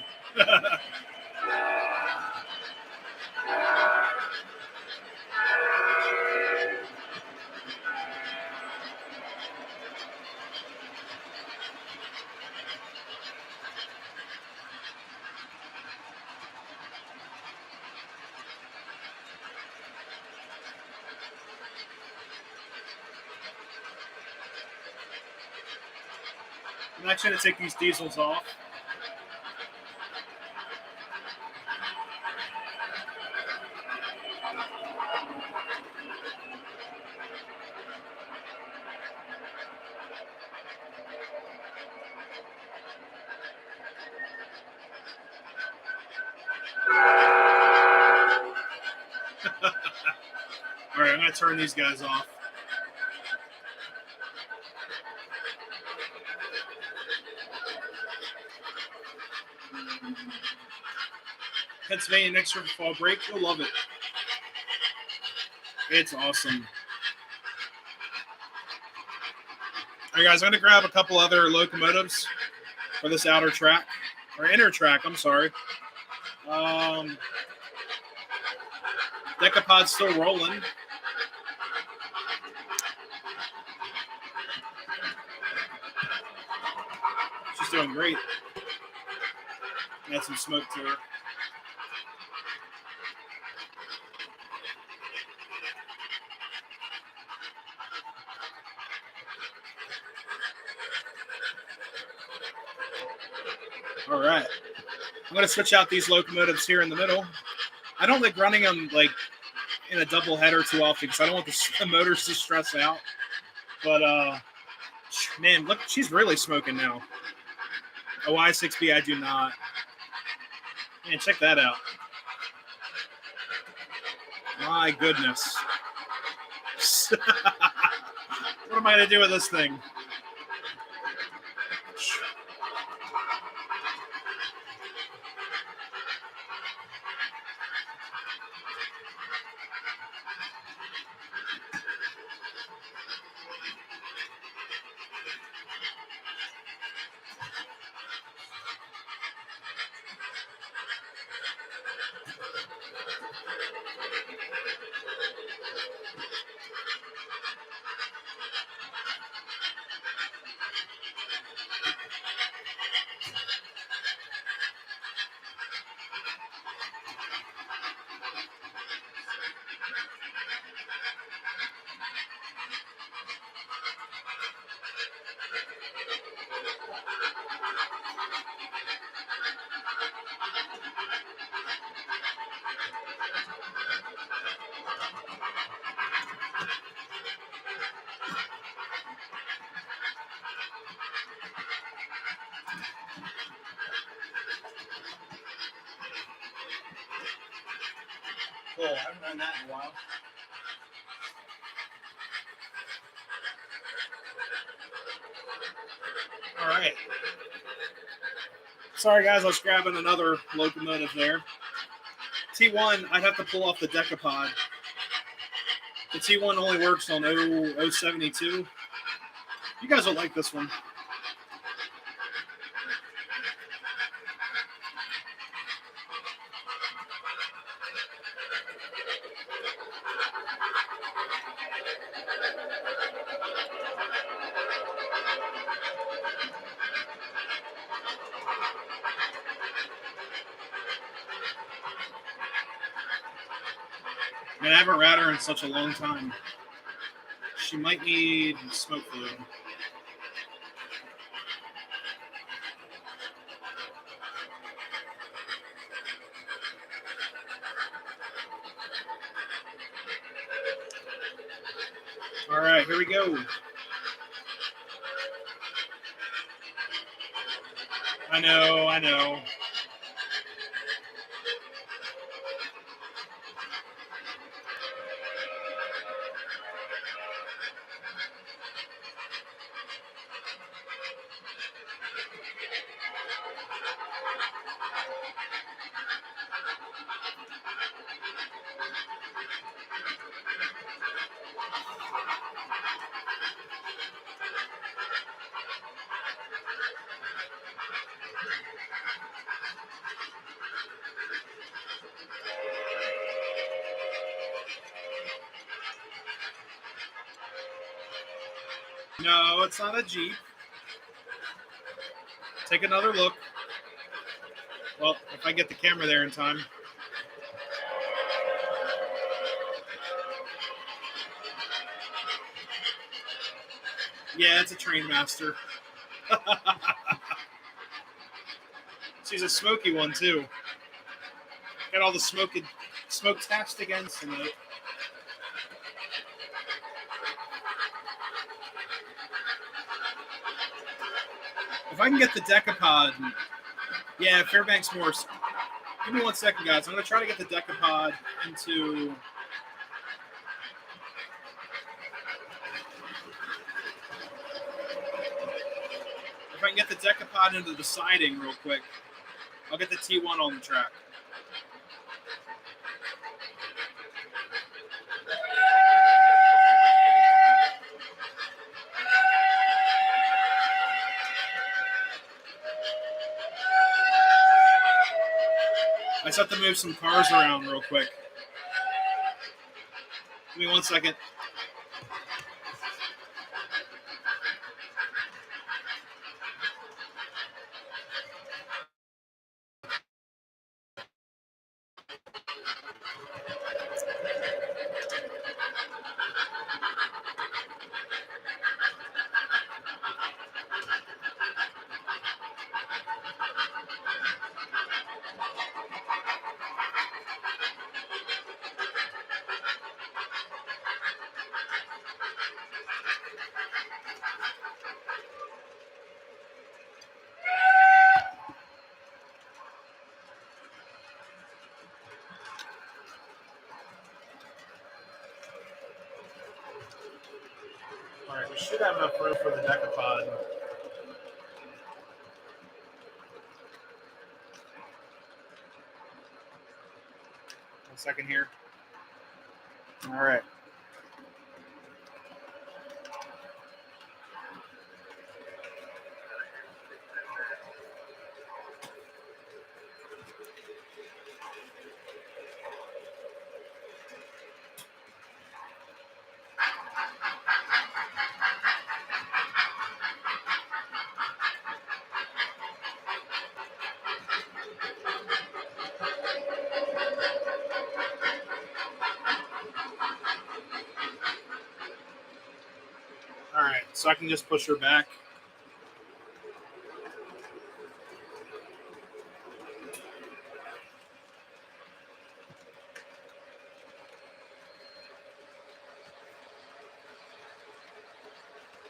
I'm actually going to take these diesels off. All right, I'm going to turn these guys off. Pennsylvania next year for fall break. You'll love it. It's awesome. All right, guys, I'm going to grab a couple other locomotives for this outer track, or inner track, I'm sorry. Decapod's still rolling. She's doing great. Add some smoke to her. All right. I'm going to switch out these locomotives here in the middle. I don't like running them like in a double header too often because I don't want the motors to stress out. But, man, look, she's really smoking now. A Y6B, I do not. Man, check that out. My goodness. What am I going to do with this thing? Cool, I haven't done that in a while. All right. Sorry, guys, I was grabbing another locomotive there. T1, I'd have to pull off the decapod. The T1 only works on 072. You guys will like this one. Man, I haven't rat her in such a long time. She might need smoke fluid. All right, here we go. I know. No, it's not a Jeep. Take another look. Well, if I get the camera there in time. Yeah, it's a Trainmaster. She's a smoky one too. Got all the smoke-tastic ends in it. If I can get the Decapod, yeah, Fairbanks Morse. Give me 1 second, guys. I'm going to try to get the Decapod into... If I can get the Decapod into the siding real quick, I'll get the T1 on the track. I just have to move some cars around real quick. Give me 1 second. All right, we should have enough room for the Decapod. 1 second here. All right. All right, so I can just push her back.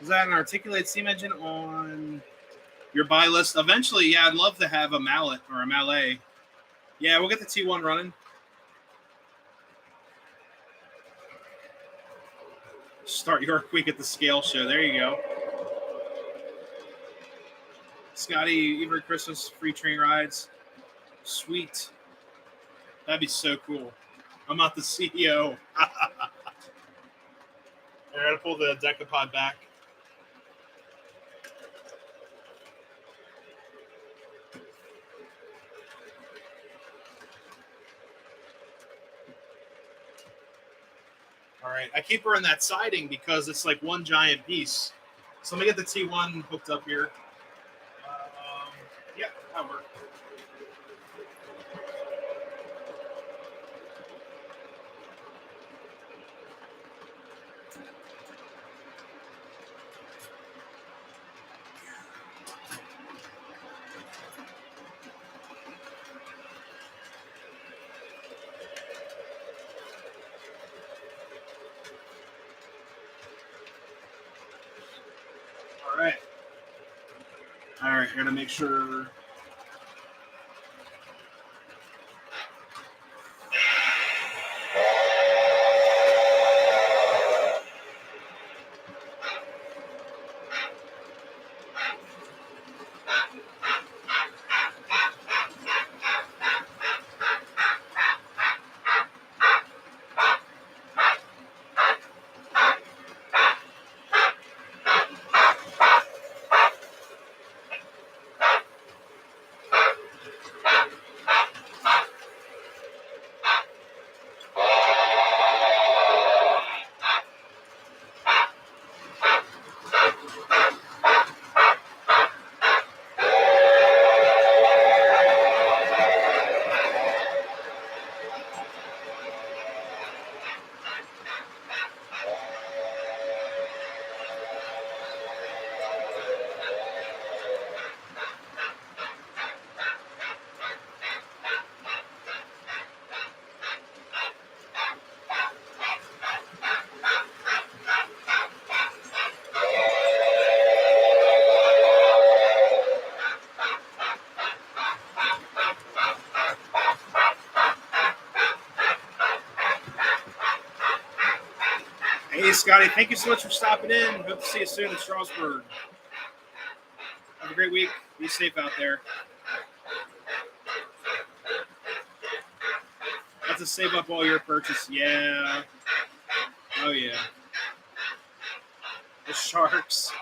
Is that an articulated steam engine on your buy list? Eventually, yeah, I'd love to have a mallet or a mallet. Yeah, we'll get the T1 running. Start York Week at the Scale Show. There you go. Scotty, Every Christmas free train rides. Sweet. That'd be so cool. I'm not the CEO. I gotta pull the Decapod back. All right, I keep her in that siding because it's like one giant piece. So let me get the T1 hooked up here. Yeah, that worked. All right, I gotta make sure. Scotty. Thank you so much for stopping in. Hope to see you soon in Strasbourg. Have a great week. Be safe out there. Have to save up all your purchase. Yeah. Oh, yeah. The Sharks.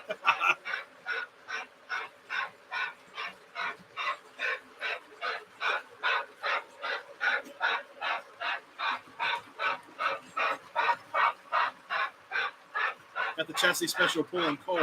Got the Chelsea special pulling coal.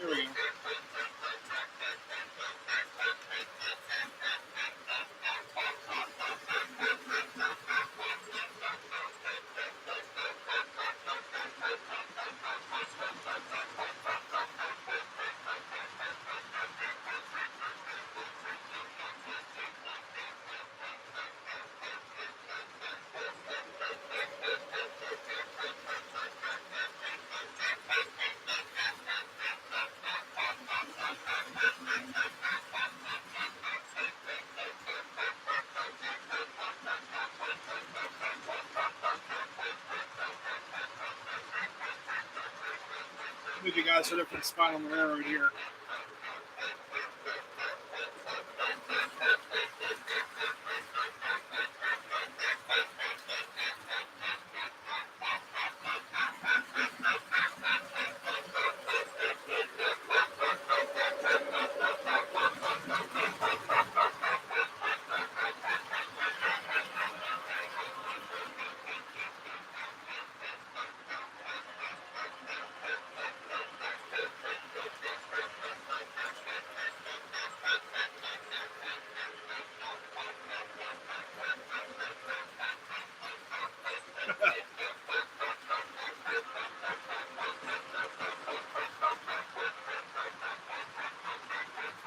There we go. Move you guys to a different spot on the railroad here.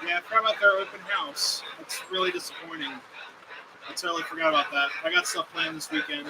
Yeah, I forgot about their open house. That's really disappointing. I totally forgot about that. I got stuff planned this weekend.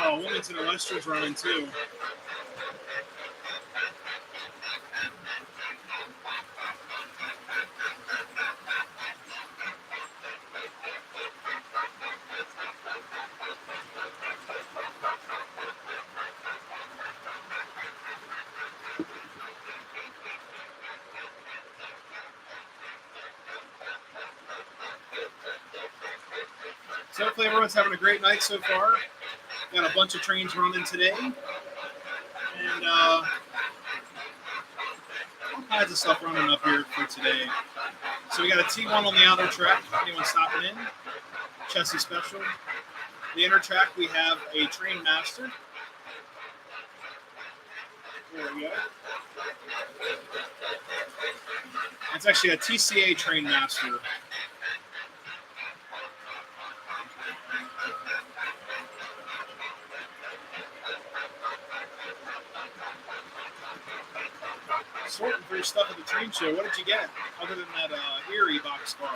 Oh, Wilmington and Lester's running too. So hopefully everyone's having a great night so far. Got a bunch of trains running today. And all kinds of stuff running up here for today. So we got a T1 on the outer track. Anyone stopping in? Chelsea special. The inner track, we have a train master. There we go. It's actually a TCA train master. Sorting for your stuff at the train show. What did you get other than that Erie boxcar?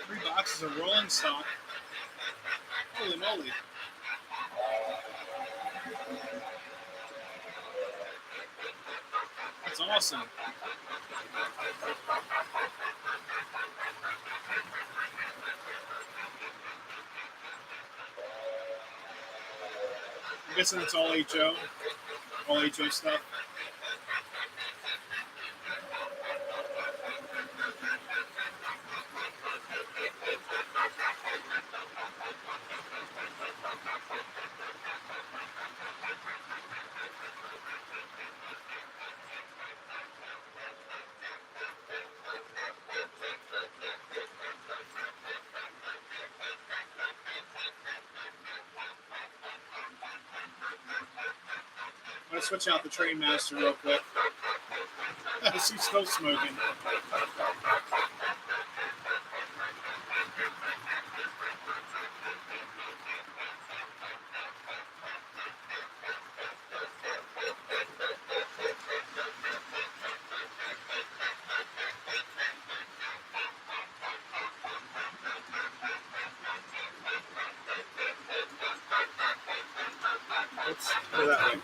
3 boxes of rolling stock. Holy moly. That's awesome. I'm guessing it's all HO. All HO stuff. I'm going to switch out the train master real quick. She's still smoking. Let's go that way.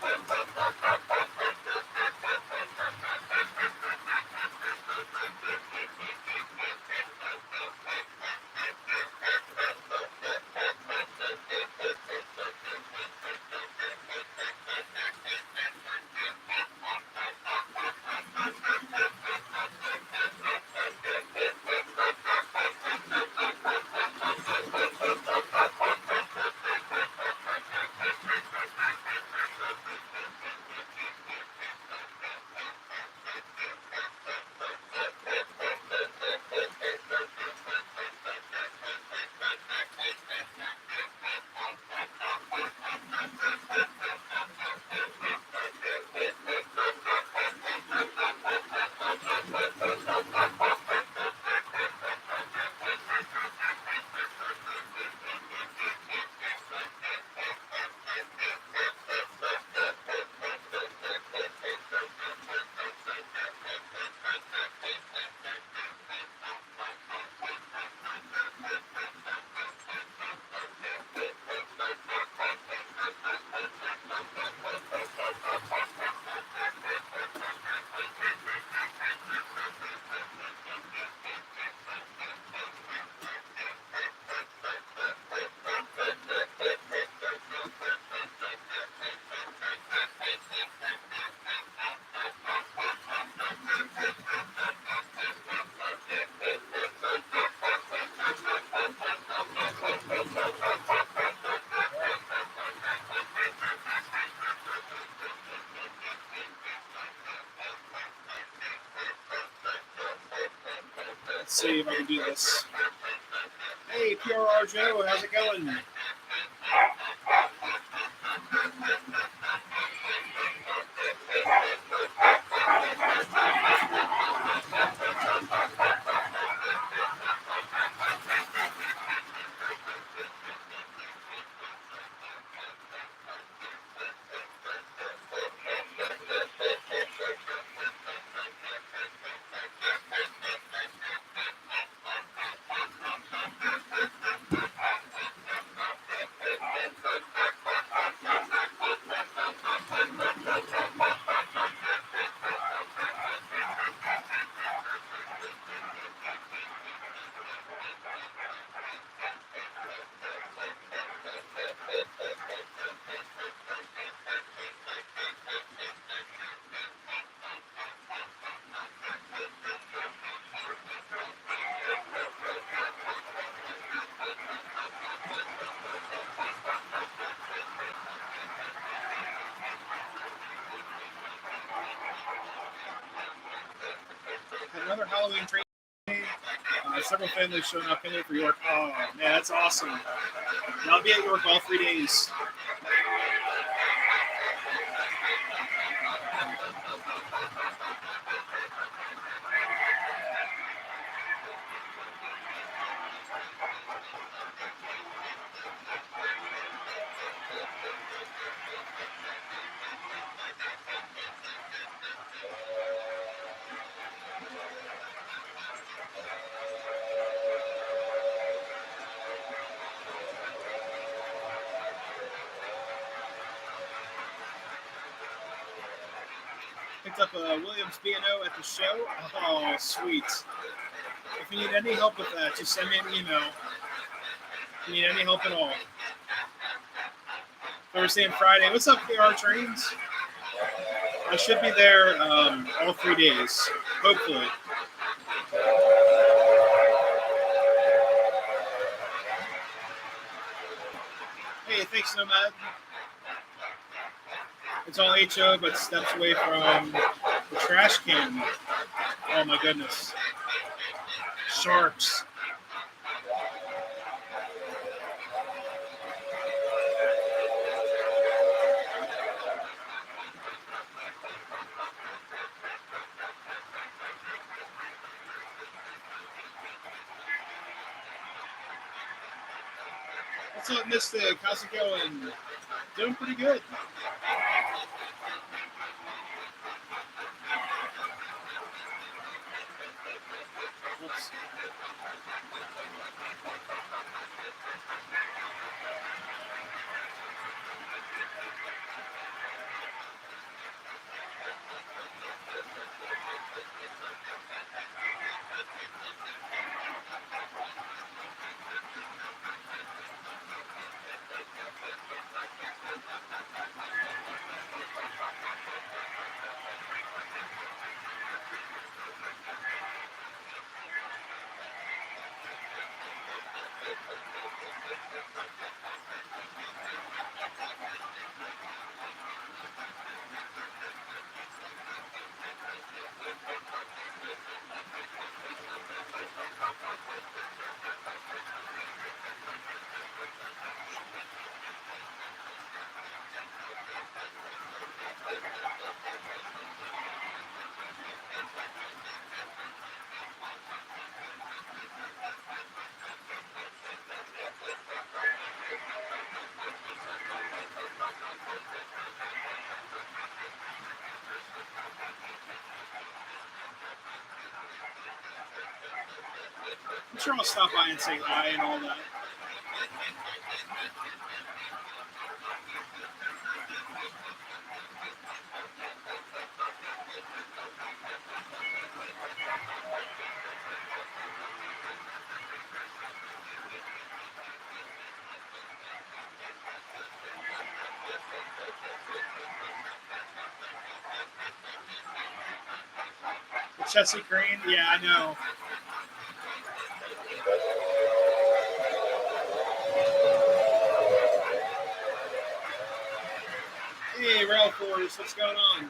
Let's see if I can do this. Hey, PRR Joe, how's it going? another Halloween train. Several families showing up in there for York. Oh man, that's awesome. And I'll be at York all 3 days. Picked up a Williams B&O at the show. Oh, sweet. If you need any help with that, just send me an email. If you need any help at all. Thursday and Friday. What's up, KR Trains? I should be there all 3 days, hopefully. Hey, thanks, Nomad. It's all HO, but steps away from the trash can. Oh my goodness. Sharks. What's up, Mystic? How's it going? Doing pretty good. Oops. I'm sure I'll stop by and say hi and all that. The Chelsea Green? Yeah, I know. Hey, Rail Force, what's going on?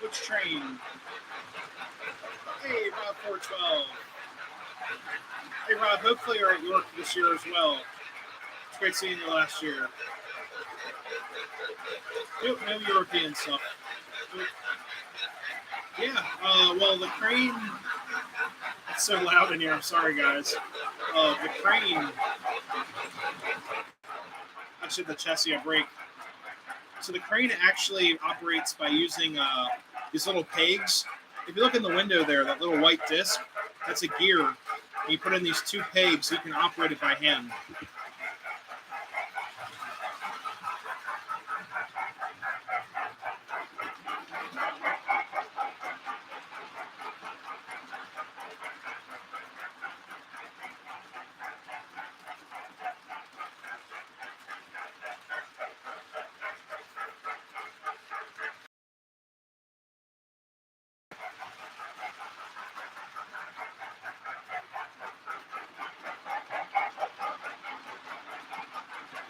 Which train? Hey, Rob 412. Hey, Rob, hopefully you're at York this year as well. It's great seeing you last year. Nope, no European stuff. Nope. Yeah, well, the crane, it's so loud in here, I'm sorry, guys. The crane, I should the chassis a break. So the crane actually operates by using these little pegs. If you look in the window there, that little white disc, that's a gear. And you put in these two pegs so you can operate it by hand.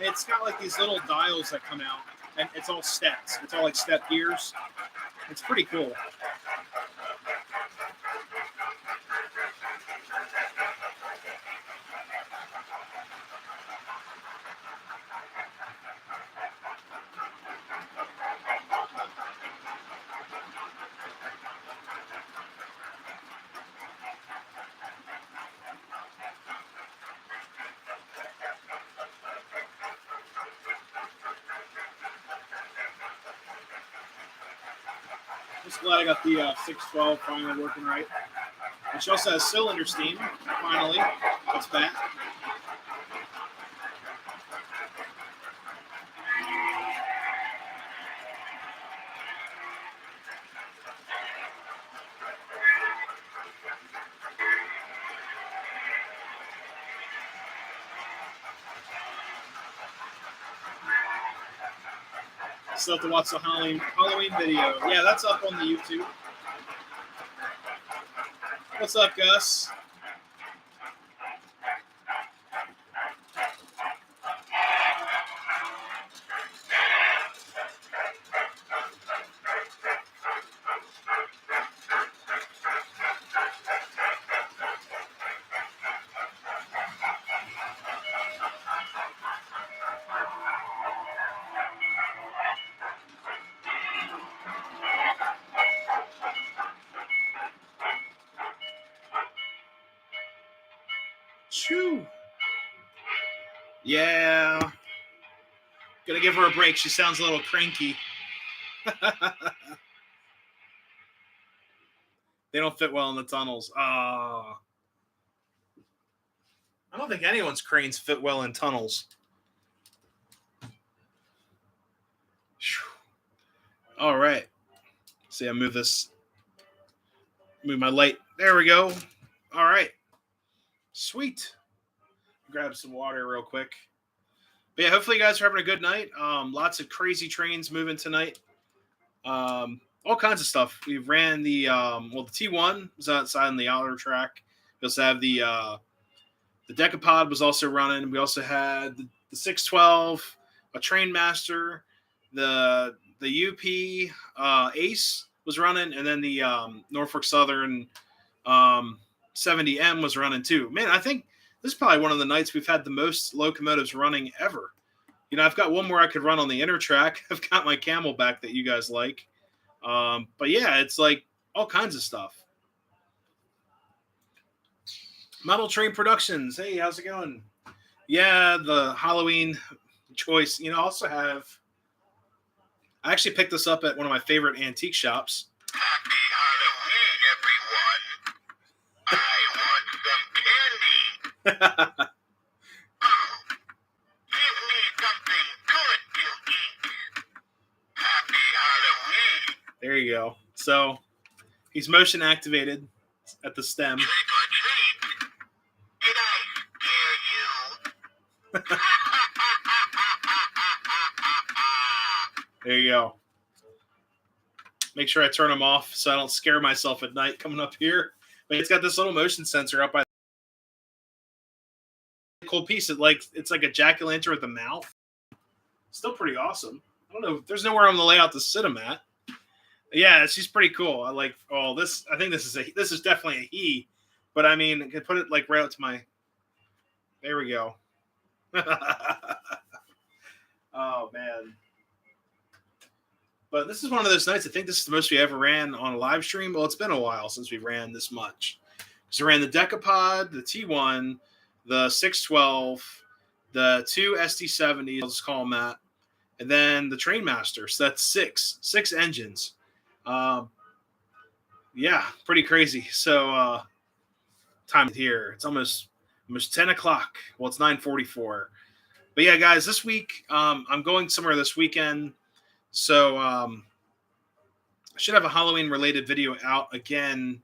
It's got like these little dials that come out, and it's all steps. It's all like step gears. It's pretty cool. Just glad I got the 612 finally working right. And she also has cylinder steam, finally. It's back. Still have to watch the Halloween video. Yeah, that's up on the YouTube. What's up, Gus? Choo. Yeah. Gonna give her a break. She sounds a little cranky. They don't fit well in the tunnels. I don't think anyone's cranes fit well in tunnels. All right. See, I move my light. There we go. All right. Sweet. Grab some water real quick. But yeah, hopefully you guys are having a good night. Lots of crazy trains moving tonight. All kinds of stuff. We ran the the T1 was outside on the outer track. We also have the Decapod was also running. We also had the 612, a Train Master, the UP Ace was running, and then the Norfolk Southern 70M was running too. Man, I think this is probably one of the nights we've had the most locomotives running ever. You know, I've got one more I could run on the inner track. I've got my Camelback that you guys like. But yeah, it's like all kinds of stuff. Model Train Productions. Hey, how's it going? Yeah, the Halloween choice. You know, I also have. I actually picked this up at one of my favorite antique shops. Happy Halloween, everyone. I want some candy. Oh, give me something good to eat. Happy Halloween. There you go. So he's motion activated at the stem. Trick or treat. Did I scare you? There you go. Make sure I turn them off so I don't scare myself at night coming up here. But it's got this little motion sensor up by the cool piece. It's like a jack-o'-lantern with a mouth. Still pretty awesome. I don't know. There's nowhere on the layout to sit him at. Yeah, she's pretty cool. I like this. I think this is definitely a he. But I mean, I could put it like right up to my. There we go. Oh man. But this is one of those nights. I think this is the most we ever ran on a live stream. Well, it's been a while since we ran this much. So we ran the Decapod, the T1, the 612, the two SD70s, I'll just call them that, and then the Train Master. So that's six engines. Yeah, pretty crazy. So time here. It's almost 10 o'clock. Well, it's 9:44. But yeah, guys, this week I'm going somewhere this weekend. So I should have a Halloween-related video out again,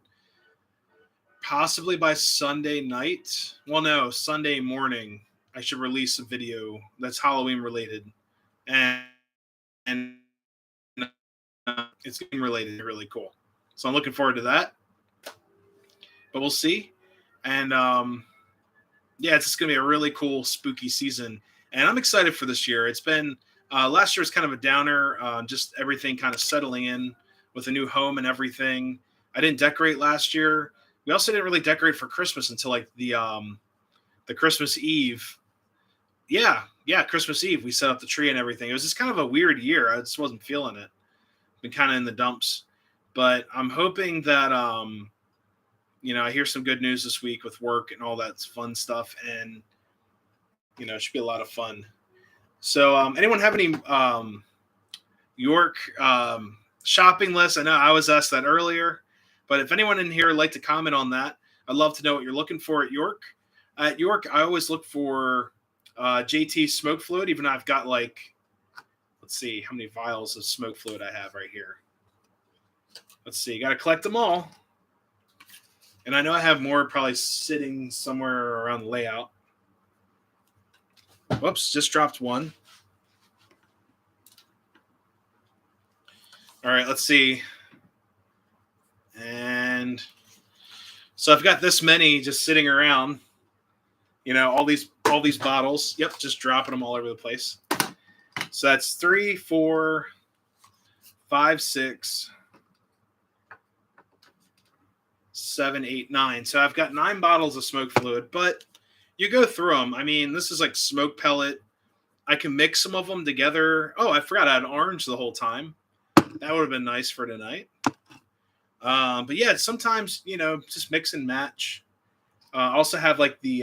possibly by Sunday night. Well, no, Sunday morning. I should release a video that's Halloween-related, and it's getting related. Really cool. So I'm looking forward to that. But we'll see. And yeah, it's just gonna be a really cool, spooky season. and I'm excited for this year. It's been last year was kind of a downer, just everything kind of settling in with a new home and everything. I didn't decorate last year. We also didn't really decorate for Christmas until like the Christmas Eve. Yeah, Christmas Eve. We set up the tree and everything. It was just kind of a weird year. I just wasn't feeling it. Been kind of in the dumps, but I'm hoping that I hear some good news this week with work and all that fun stuff, and it should be a lot of fun. So, anyone have any York shopping lists? I know I was asked that earlier, but if anyone in here would like to comment on that, I'd love to know what you're looking for at York. At York, I always look for JT smoke fluid, even though I've got let's see how many vials of smoke fluid I have right here. Let's see, got to collect them all. And I know I have more probably sitting somewhere around the layout. Whoops, just dropped one. All right, let's see. And so I've got this many just sitting around. All these bottles. Yep, just dropping them all over the place. So that's 3, 4, 5, 6, 7, 8, 9. So I've got 9 bottles of smoke fluid, but you go through them. I mean, this is like smoke pellet. I can mix some of them together. Oh, I forgot I had orange the whole time. That would have been nice for tonight. But yeah, sometimes, just mix and match. I also have like the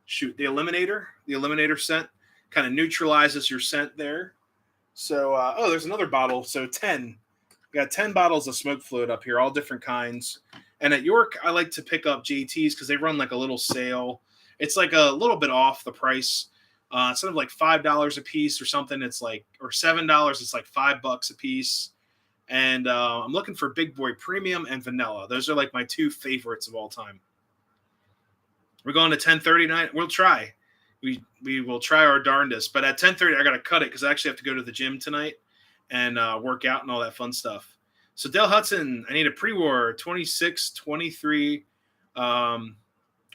eliminator scent kind of neutralizes your scent there. So, there's another bottle. So 10. We got 10 bottles of smoke fluid up here, all different kinds. And at York, I like to pick up JTs because they run like a little sale. It's like a little bit off the price. Instead of like $5 a piece or something, it's like, or $7, it's like $5 a piece. And I'm looking for Big Boy Premium and Vanilla. Those are like my 2 favorites of all time. We're going to 10:30 tonight. We'll try. We will try our darndest. But at 10:30, I got to cut it because I actually have to go to the gym tonight and work out and all that fun stuff. So Dale Hudson, I need a pre-war 26-23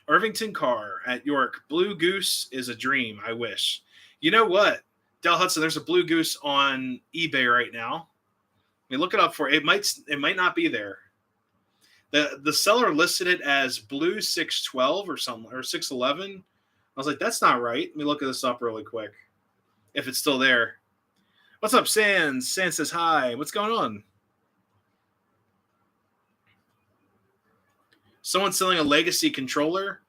Irvington car at York. Blue Goose is a dream. I wish. You know what, Dale Hudson? There's a Blue Goose on eBay right now. I mean, look it up for it. It might not be there. The seller listed it as Blue 612 or something, or 611. I was like, that's not right. Let me look this up really quick. If it's still there. What's up, Sans? Sans says hi. What's going on? Someone's selling a Legacy controller.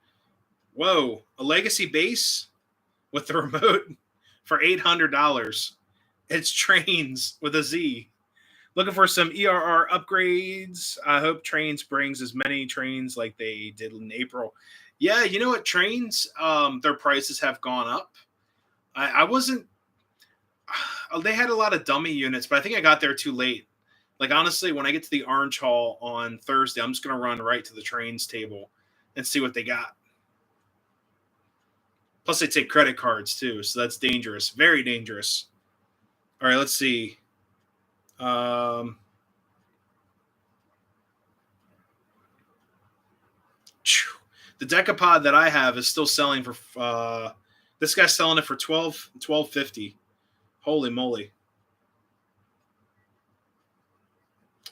Whoa, a Legacy base with the remote for $800. It's Trains with a Z. Looking for some ERR upgrades. I hope Trains brings as many trains like they did in April. Yeah, you know what? Trains, their prices have gone up. I wasn't. They had a lot of dummy units, but I think I got there too late. Like, honestly, when I get to the Orange Hall on Thursday, I'm just going to run right to the Trains table and see what they got. Plus, they take credit cards, too, so that's dangerous. Very dangerous. All right, let's see. The Decapod that I have is still selling for this guy's selling it for $12.50. Holy moly.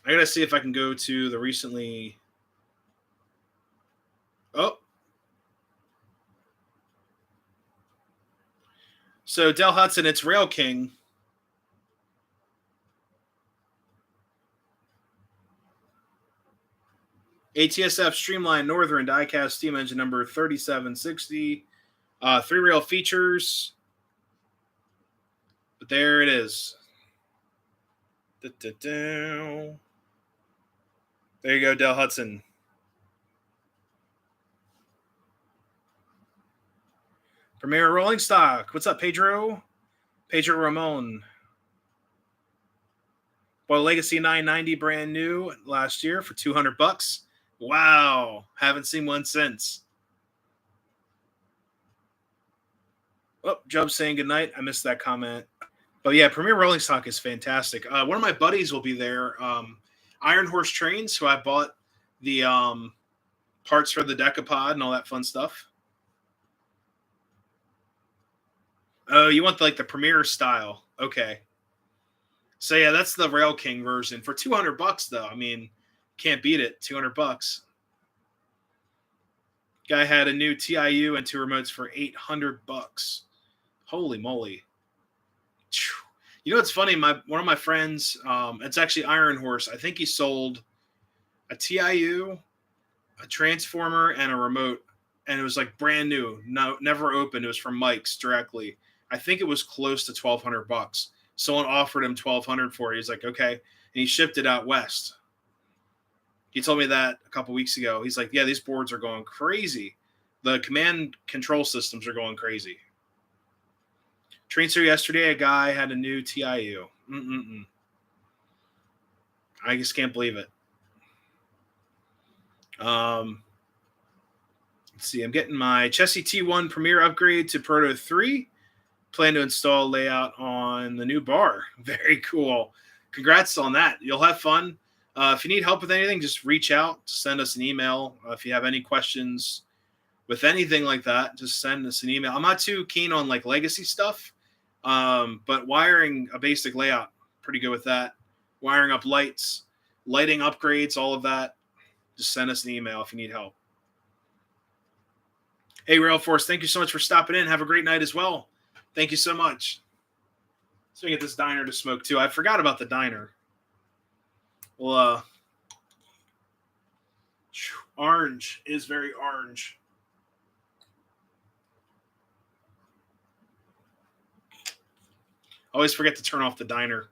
I gotta see if I can go to the recently. Oh. So Dell Hudson, it's Rail King. ATSF Streamline Northern Diecast Steam Engine number 3760. 3-rail features. But there it is. There you go, Dell Hudson. Premier Rolling Stock. What's up, Pedro? Pedro Ramon. Bought a Legacy 990 brand new last year for $200. Wow. Haven't seen one since. Oh, Job's saying goodnight. I missed that comment. But yeah, Premier Rolling Stock is fantastic. One of my buddies will be there. Iron Horse Trains, who I bought the parts for the Decapod and all that fun stuff. Oh, you want like the Premier style? Okay. So yeah, that's the Rail King version for $200 though. I mean, can't beat it. $200. Guy had a new TIU and two remotes for $800. Holy moly! You know what's funny? One of my friends, it's actually Iron Horse. I think he sold a TIU, a transformer, and a remote, and it was like brand new, no, never opened. It was from Mike's directly. I think it was close to $1,200. Someone offered him 1,200 for it. He's like, okay, and he shipped it out west. He told me that a couple weeks ago. He's like, yeah, these boards are going crazy. The command control systems are going crazy. Trainster yesterday, a guy had a new TIU. I just can't believe it. Let's see. I'm getting my Chessie T1 Premier upgrade to Proto 3. Plan to install layout on the new bar. Very cool. Congrats on that. You'll have fun. If you need help with anything, just reach out. Send us an email. If you have any questions with anything like that, just send us an email. I'm not too keen on like legacy stuff, but wiring a basic layout, pretty good with that. Wiring up lights, lighting upgrades, all of that. Just send us an email if you need help. Hey, Railforce, thank you so much for stopping in. Have a great night as well. Thank you so much. So we get this diner to smoke too. I forgot about the diner. Well, orange is very orange. Always forget to turn off the diner.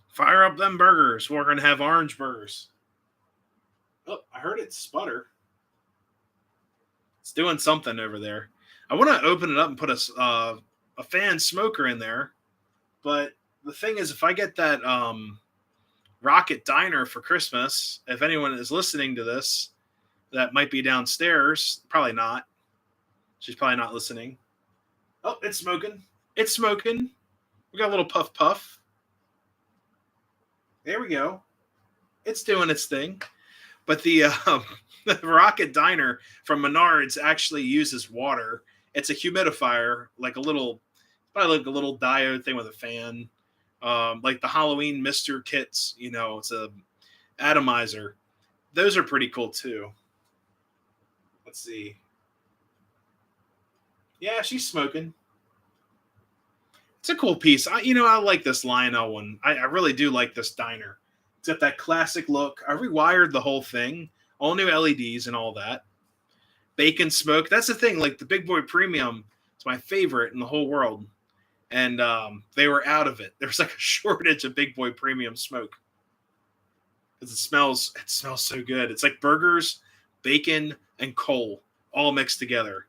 Fire up them burgers. We're going to have orange burgers. Oh, I heard it sputter. It's doing something over there. I want to open it up and put a fan smoker in there. But the thing is, if I get that Rocket Diner for Christmas, if anyone is listening to this, that might be downstairs. Probably not. She's probably not listening. Oh, it's smoking. It's smoking. We got a little puff puff. There we go. It's doing its thing. But the Rocket Diner from Menards actually uses water. It's a humidifier, like probably like a little diode thing with a fan. Like the Halloween Mister kits, it's a atomizer. Those are pretty cool too. Let's see. Yeah, she's smoking. It's a cool piece. I like this Lionel one. I really do like this diner. It's got that classic look. I rewired the whole thing. All new LEDs and all that. Bacon smoke. That's the thing. Like the Big Boy Premium, it's my favorite in the whole world. And they were out of it. There's like a shortage of Big Boy Premium smoke. Because it smells so good. It's like burgers, bacon, and coal all mixed together.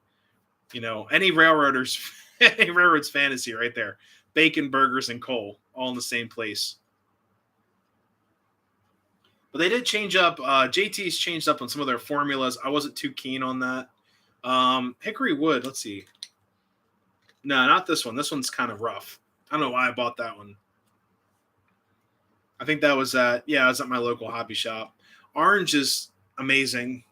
Any railroad's fantasy right there. Bacon, burgers, and coal all in the same place. But they did change up. JT's changed up on some of their formulas. I wasn't too keen on that. Hickory wood. Let's see. No, not this one. This one's kind of rough. I don't know why I bought that one. I think that was I was at my local hobby shop. Orange is amazing.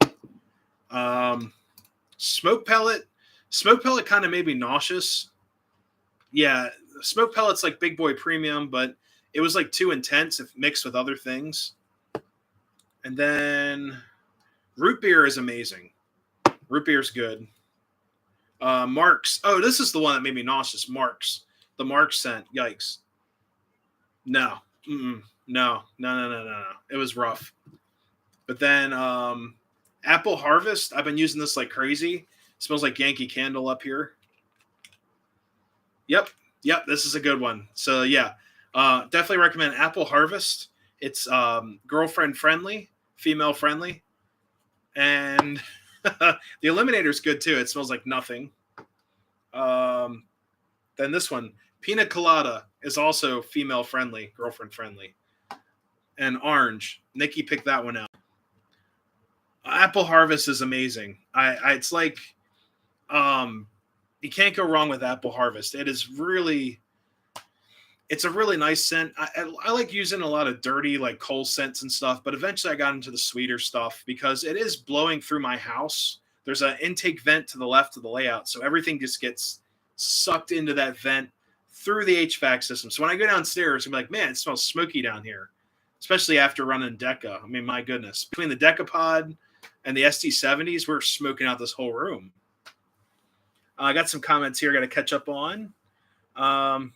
Smoke pellet. Smoke pellet kind of made me nauseous. Yeah, smoke pellet's like Big Boy Premium, but it was like too intense if mixed with other things. And then root beer is amazing. Root beer's good. Marks. Oh, this is the one that made me nauseous. Marks. The Marks scent. Yikes. No. No. It was rough. But then Apple Harvest. I've been using this like crazy. It smells like Yankee Candle up here. Yep. This is a good one. So yeah, definitely recommend Apple Harvest. It's girlfriend friendly, female friendly, and the Eliminator's good too. It smells like nothing. Then this one, Pina Colada, is also female friendly, girlfriend friendly, and orange. Nikki picked that one out. Apple Harvest is amazing. It's like, you can't go wrong with Apple Harvest. It's a really nice scent. I like using a lot of dirty like coal scents and stuff, but eventually I got into the sweeter stuff because it is blowing through my house there's an intake vent to the left of the layout, so everything just gets sucked into that vent through the HVAC system. So when I go downstairs, I'm like, man, it smells smoky down here, especially after running Deca. I mean, my goodness, between the Decapod and the ST70s, we're smoking out this whole room. I got some comments here I got to catch up on. Park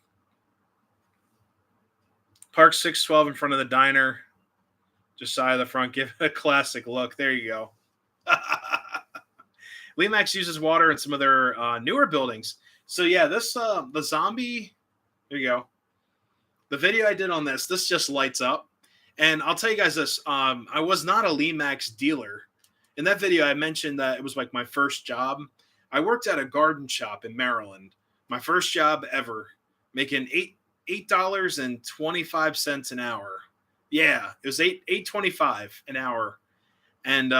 612 in front of the diner, just side of the front. Give it a classic look. There you go. Lemax uses water in some of their newer buildings. So yeah, this the zombie. There you go. The video I did on this just lights up. And I'll tell you guys this. I was not a Lemax dealer. In that video, I mentioned that it was like my first job. I worked at a garden shop in Maryland. My first job ever, making $8.25 an hour. Yeah, it was $8.25 an hour. And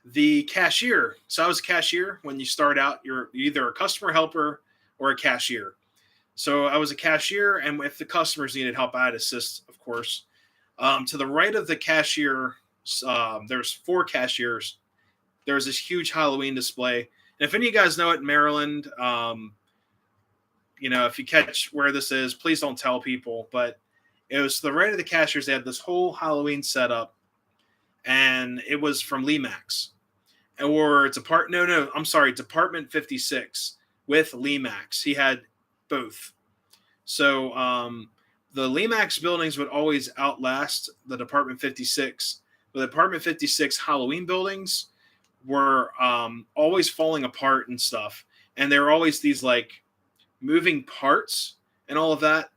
the cashier. So I was a cashier. When you start out, you're either a customer helper or a cashier. So I was a cashier, and if the customers needed help, I'd assist, of course. To the right of the cashier, there's 4 cashiers. There's this huge Halloween display. And if any of you guys know it in Maryland, if you catch where this is, please don't tell people. But it was to the right of the cashiers. They had this whole Halloween setup, and it was from Lemax. Or Department 56 with Lemax. He had both. So the Lemax buildings would always outlast the Department 56. The Department 56 Halloween buildings were always falling apart and stuff. And there were always these like moving parts and all of that.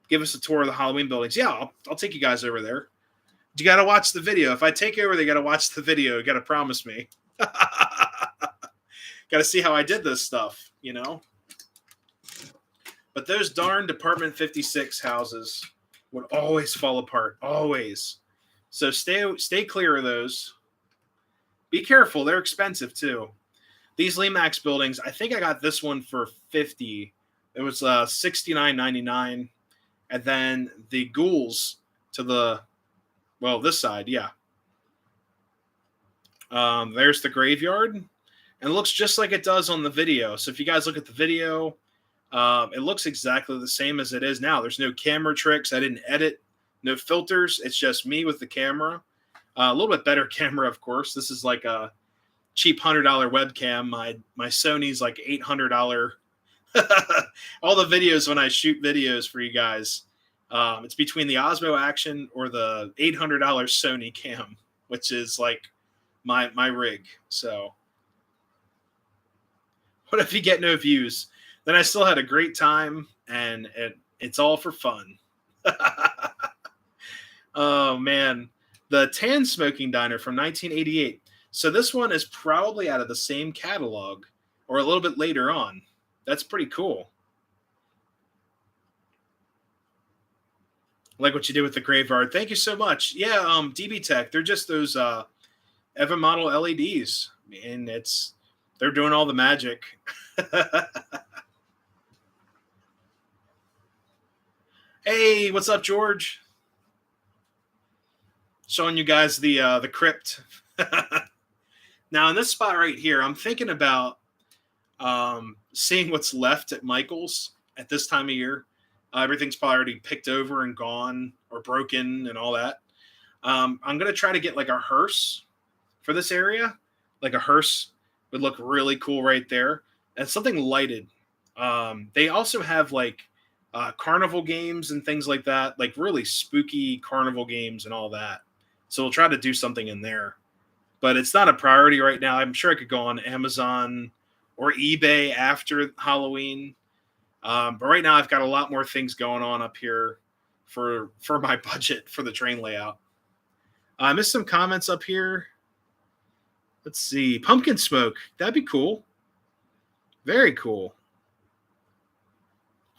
Give us a tour of the Halloween buildings. Yeah, I'll take you guys over there. You got to watch the video. If I take you over, they got to watch the video. You got to promise me. Got to see how I did this stuff, But those darn Department 56 houses would always fall apart, always. So stay clear of those. Be careful; they're expensive too. These Lemax buildings, I think I got this one for $50. It was $69.99, and then the ghouls to this side, yeah. There's the graveyard, and it looks just like it does on the video. So if you guys look at the video, it looks exactly the same as it is now. There's no camera tricks. I didn't edit, no filters. It's just me with the camera. A little bit better camera, of course. This is like a cheap $100 webcam. My Sony's like $800. All the videos when I shoot videos for you guys, it's between the Osmo Action or the $800 Sony cam, which is like my rig. So what if you get no views? Then I still had a great time, and it's all for fun. Oh, man. The Tan Smoking Diner from 1988. So this one is probably out of the same catalog or a little bit later on. That's pretty cool. Like what you did with the graveyard. Thank you so much. Yeah, DB Tech, they're just those Eva model LEDs. And they're doing all the magic. Hey, what's up, George? Showing you guys the crypt. Now, in this spot right here, I'm thinking about seeing what's left at Michael's at this time of year. Everything's probably already picked over and gone or broken and all that. I'm going to try to get like a hearse for this area. Like a hearse would look really cool right there. And something lighted. They also have like carnival games and things like that, like really spooky carnival games and all that. So we'll try to do something in there. But it's not a priority right now. I'm sure I could go on Amazon or eBay after Halloween. But right now I've got a lot more things going on up here for my budget for the train layout. I missed some comments up here. Let's see. Pumpkin smoke. That'd be cool. Very cool.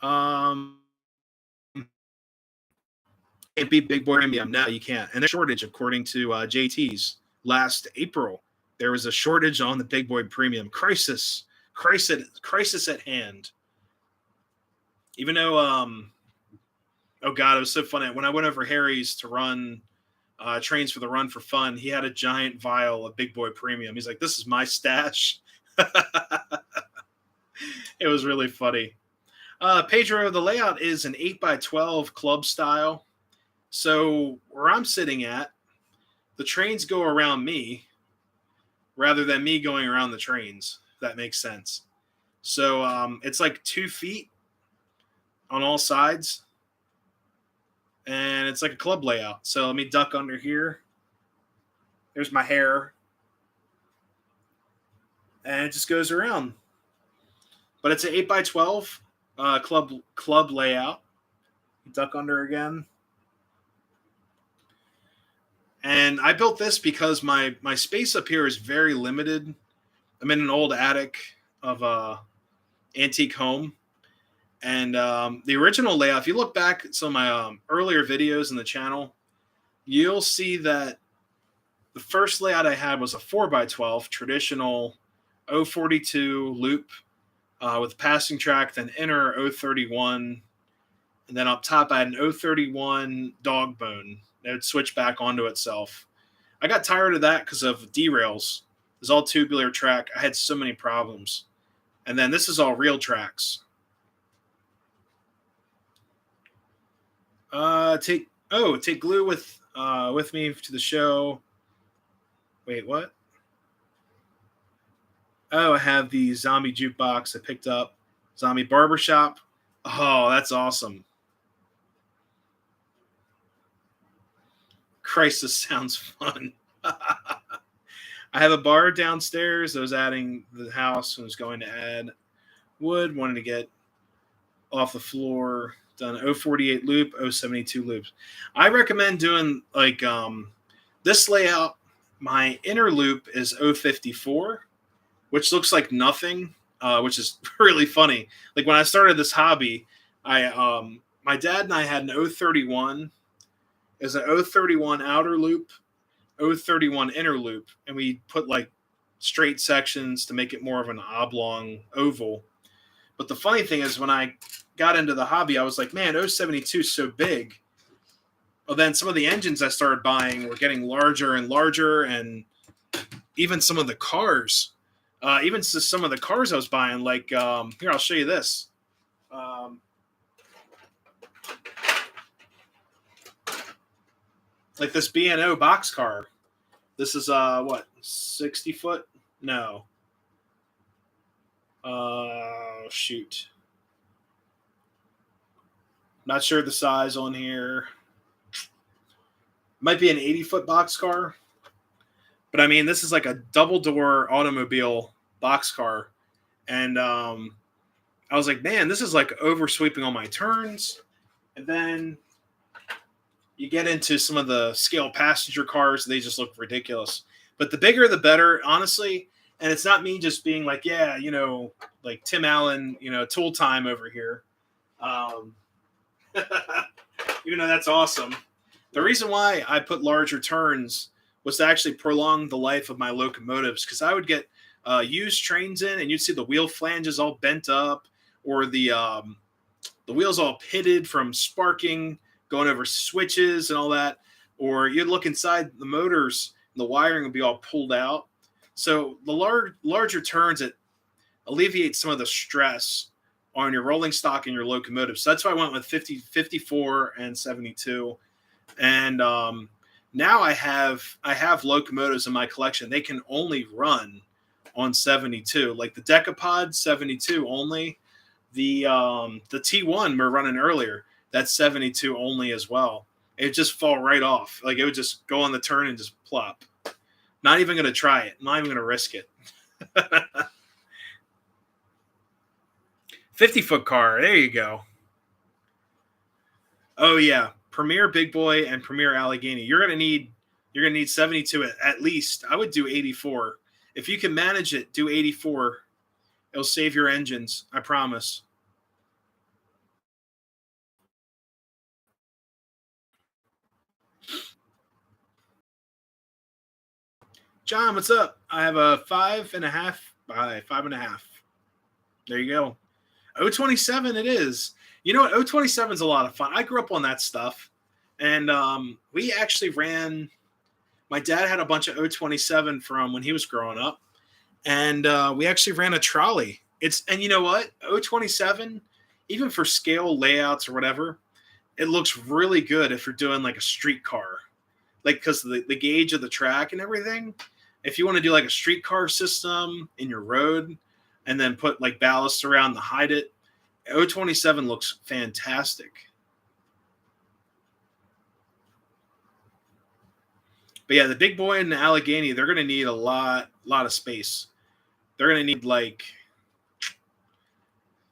Can't beat Big Boy Premium. No, you can't. And there's a shortage, according to JT's. Last April, there was a shortage on the Big Boy Premium. Crisis at hand. Even though, oh God, it was so funny. When I went over Harry's to run trains for the run for fun, he had a giant vial of Big Boy Premium. He's like, "This is my stash." It was really funny. Pedro, the layout is an 8x12 club style. So where I'm sitting at, the trains go around me rather than me going around the trains, if that makes sense. So it's like 2 feet on all sides, and it's like a club layout. So let me duck under here. There's my hair, and it just goes around. But it's an 8x12 club layout. Duck under again. And I built this because my space up here is very limited. I'm in an old attic of a antique home, and the original layout. If you look back at some of my earlier videos in the channel, you'll see that the first layout I had was a 4x12 traditional 042 loop with passing track, then inner 031, and then up top I had an 031 dog bone. It would switch back onto itself. I got tired of that because of derails. It was all tubular track. I had so many problems. And then this is all real tracks. Take glue with me to the show. Wait, what? Oh, I have the zombie jukebox I picked up. Zombie barbershop. Oh, that's awesome. Christ, this sounds fun. I have a bar downstairs. I was adding the house and was going to add wood. Wanted to get off the floor. Done 048 loop, 072 loops. I recommend doing like this layout. My inner loop is 054, which looks like nothing, which is really funny. Like when I started this hobby, my dad and I had an 031 as an 031 outer loop, 031 inner loop, and we put like straight sections to make it more of an oblong oval. But the funny thing is when I got into the hobby, I was like, man, 072 is so big. Well, then some of the engines I started buying were getting larger and larger, and even some of the cars, even some of the cars I was buying, like here, I'll show you this. Like this B&O boxcar. This is what, 60 foot? No. Shoot. Not sure the size on here. Might be an 80-foot boxcar. But I mean, this is like a double door automobile boxcar. And I was like, man, this is like over sweeping all my turns. And then you get into some of the scale passenger cars, they just look ridiculous. But the bigger, the better, honestly. And it's not me just being like, yeah, you know, like Tim Allen, you know, tool time over here. Even though that's awesome. The reason why I put larger turns was to actually prolong the life of my locomotives, because I would get used trains in and you'd see the wheel flanges all bent up, or the wheels all pitted from sparking, going over switches and all that. Or you'd look inside the motors and the wiring would be all pulled out. So the larger turns, it alleviates some of the stress on your rolling stock and your locomotive. So that's why I went with 50, 54, and 72. And now I have locomotives in my collection. They can only run on 72. Like the Decapod 72 only. The T1 we're running earlier, that's 72 only as well. It would just fall right off. Like it would just go on the turn and just plop. Not even going to try it. Not even going to risk it. 50-foot car. There you go. Oh yeah, Premier Big Boy and Premier Allegheny. You're gonna need 72 at least. I would do 84. If you can manage it, do 84. It'll save your engines. I promise. John, what's up? I have a 5.5 by 5.5. There you go. 027 it is. You know what? 027 is a lot of fun. I grew up on that stuff. And we actually ran. My dad had a bunch of 027 from when he was growing up, and we actually ran a trolley. And you know what, 027, even for scale layouts or whatever, it looks really good if you're doing like a streetcar, like because the gauge of the track and everything. If you want to do like a streetcar system in your road, and then put like ballast around to hide it, 027 looks fantastic. But yeah, the big boy and the Allegheny, they're going to need a lot of space. They're going to need like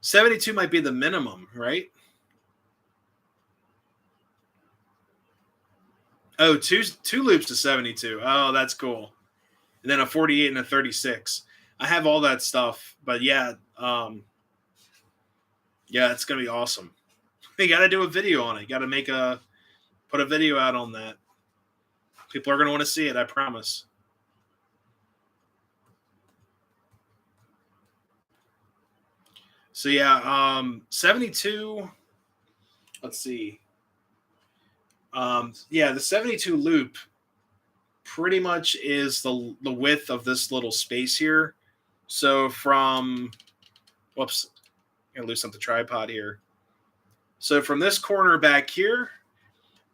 72 might be the minimum, right? Oh, two loops to 72. Oh, that's cool. And then a 48 and a 36. I have all that stuff, but yeah, yeah, it's gonna be awesome. You got to do a video on it. You got to put a video out on that. People are gonna want to see it. I promise. So yeah, 72. Let's see. Yeah, the 72 loop pretty much is the width of this little space here. So from, whoops, I'm gonna loosen up the tripod here. So from this corner back here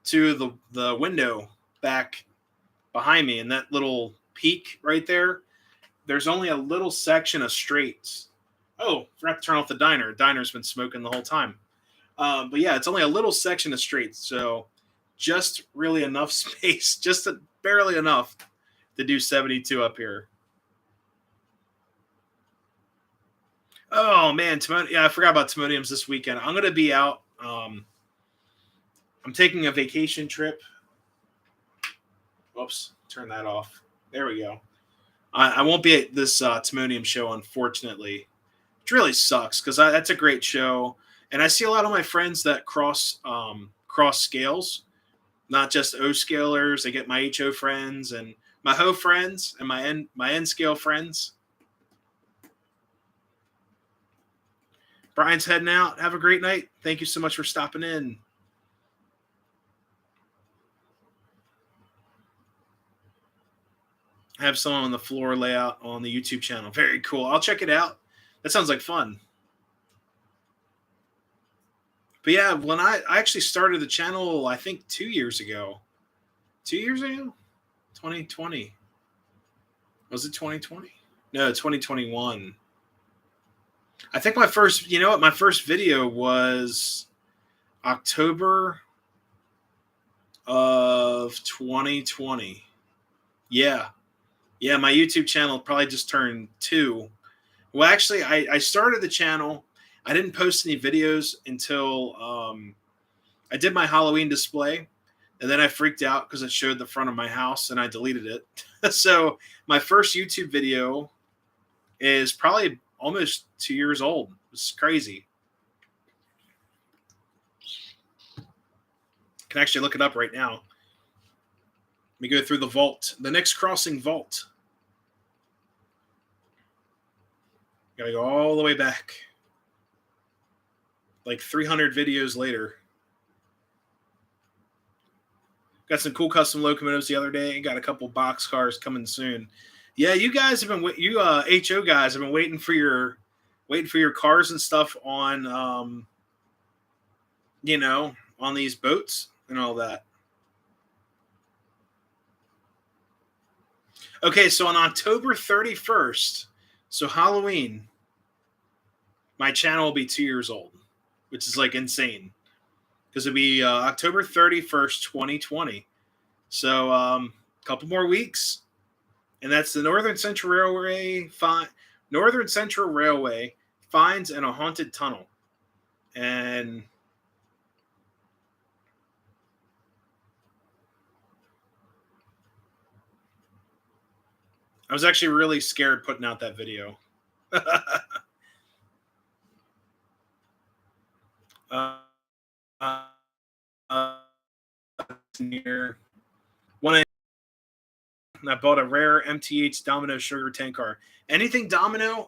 to the window back behind me, and that little peak right there, there's only a little section of straights. Oh, forgot to turn off the diner. Diner's been smoking the whole time. But yeah, it's only a little section of straights, so just really enough space, barely enough to do 72 up here. Oh man, yeah, I forgot about Timoniums this weekend. I'm gonna be out. I'm taking a vacation trip. Whoops, turn that off. There we go. I won't be at this Timonium show, unfortunately. It really sucks because that's a great show, and I see a lot of my friends that cross scales, not just O scalers. I get my HO friends and my HO friends and my N scale friends. Brian's heading out. Have a great night. Thank you so much for stopping in. I have someone on the floor layout on the YouTube channel. Very cool. I'll check it out. That sounds like fun. But yeah, when I actually started the channel, I think 2 years ago. 2 years ago? 2020. Was it 2020? No, 2021. I think my first video was October of 2020. Yeah. Yeah, my YouTube channel probably just turned 2. Well, actually, I started the channel. I didn't post any videos until I did my Halloween display, and then I freaked out because it showed the front of my house, and I deleted it. So my first YouTube video is probably almost 2 years old. It's crazy. I can actually look it up right now. Let me go through the vault. The next crossing vault. Gotta go all the way back. Like 300 videos later. Got some cool custom locomotives the other day. Got a couple box cars coming soon. Yeah, you guys have been HO guys have been waiting for your cars and stuff on on these boats and all that. Okay, so on October 31st, so Halloween, my channel will be 2 years old, which is like insane because it'll be October 31st, 2020. So a couple more weeks, and that's the Northern Central Railway finds in a haunted tunnel. And I was actually really scared putting out that video. Near one, I bought a rare MTH Domino Sugar tank car. Anything Domino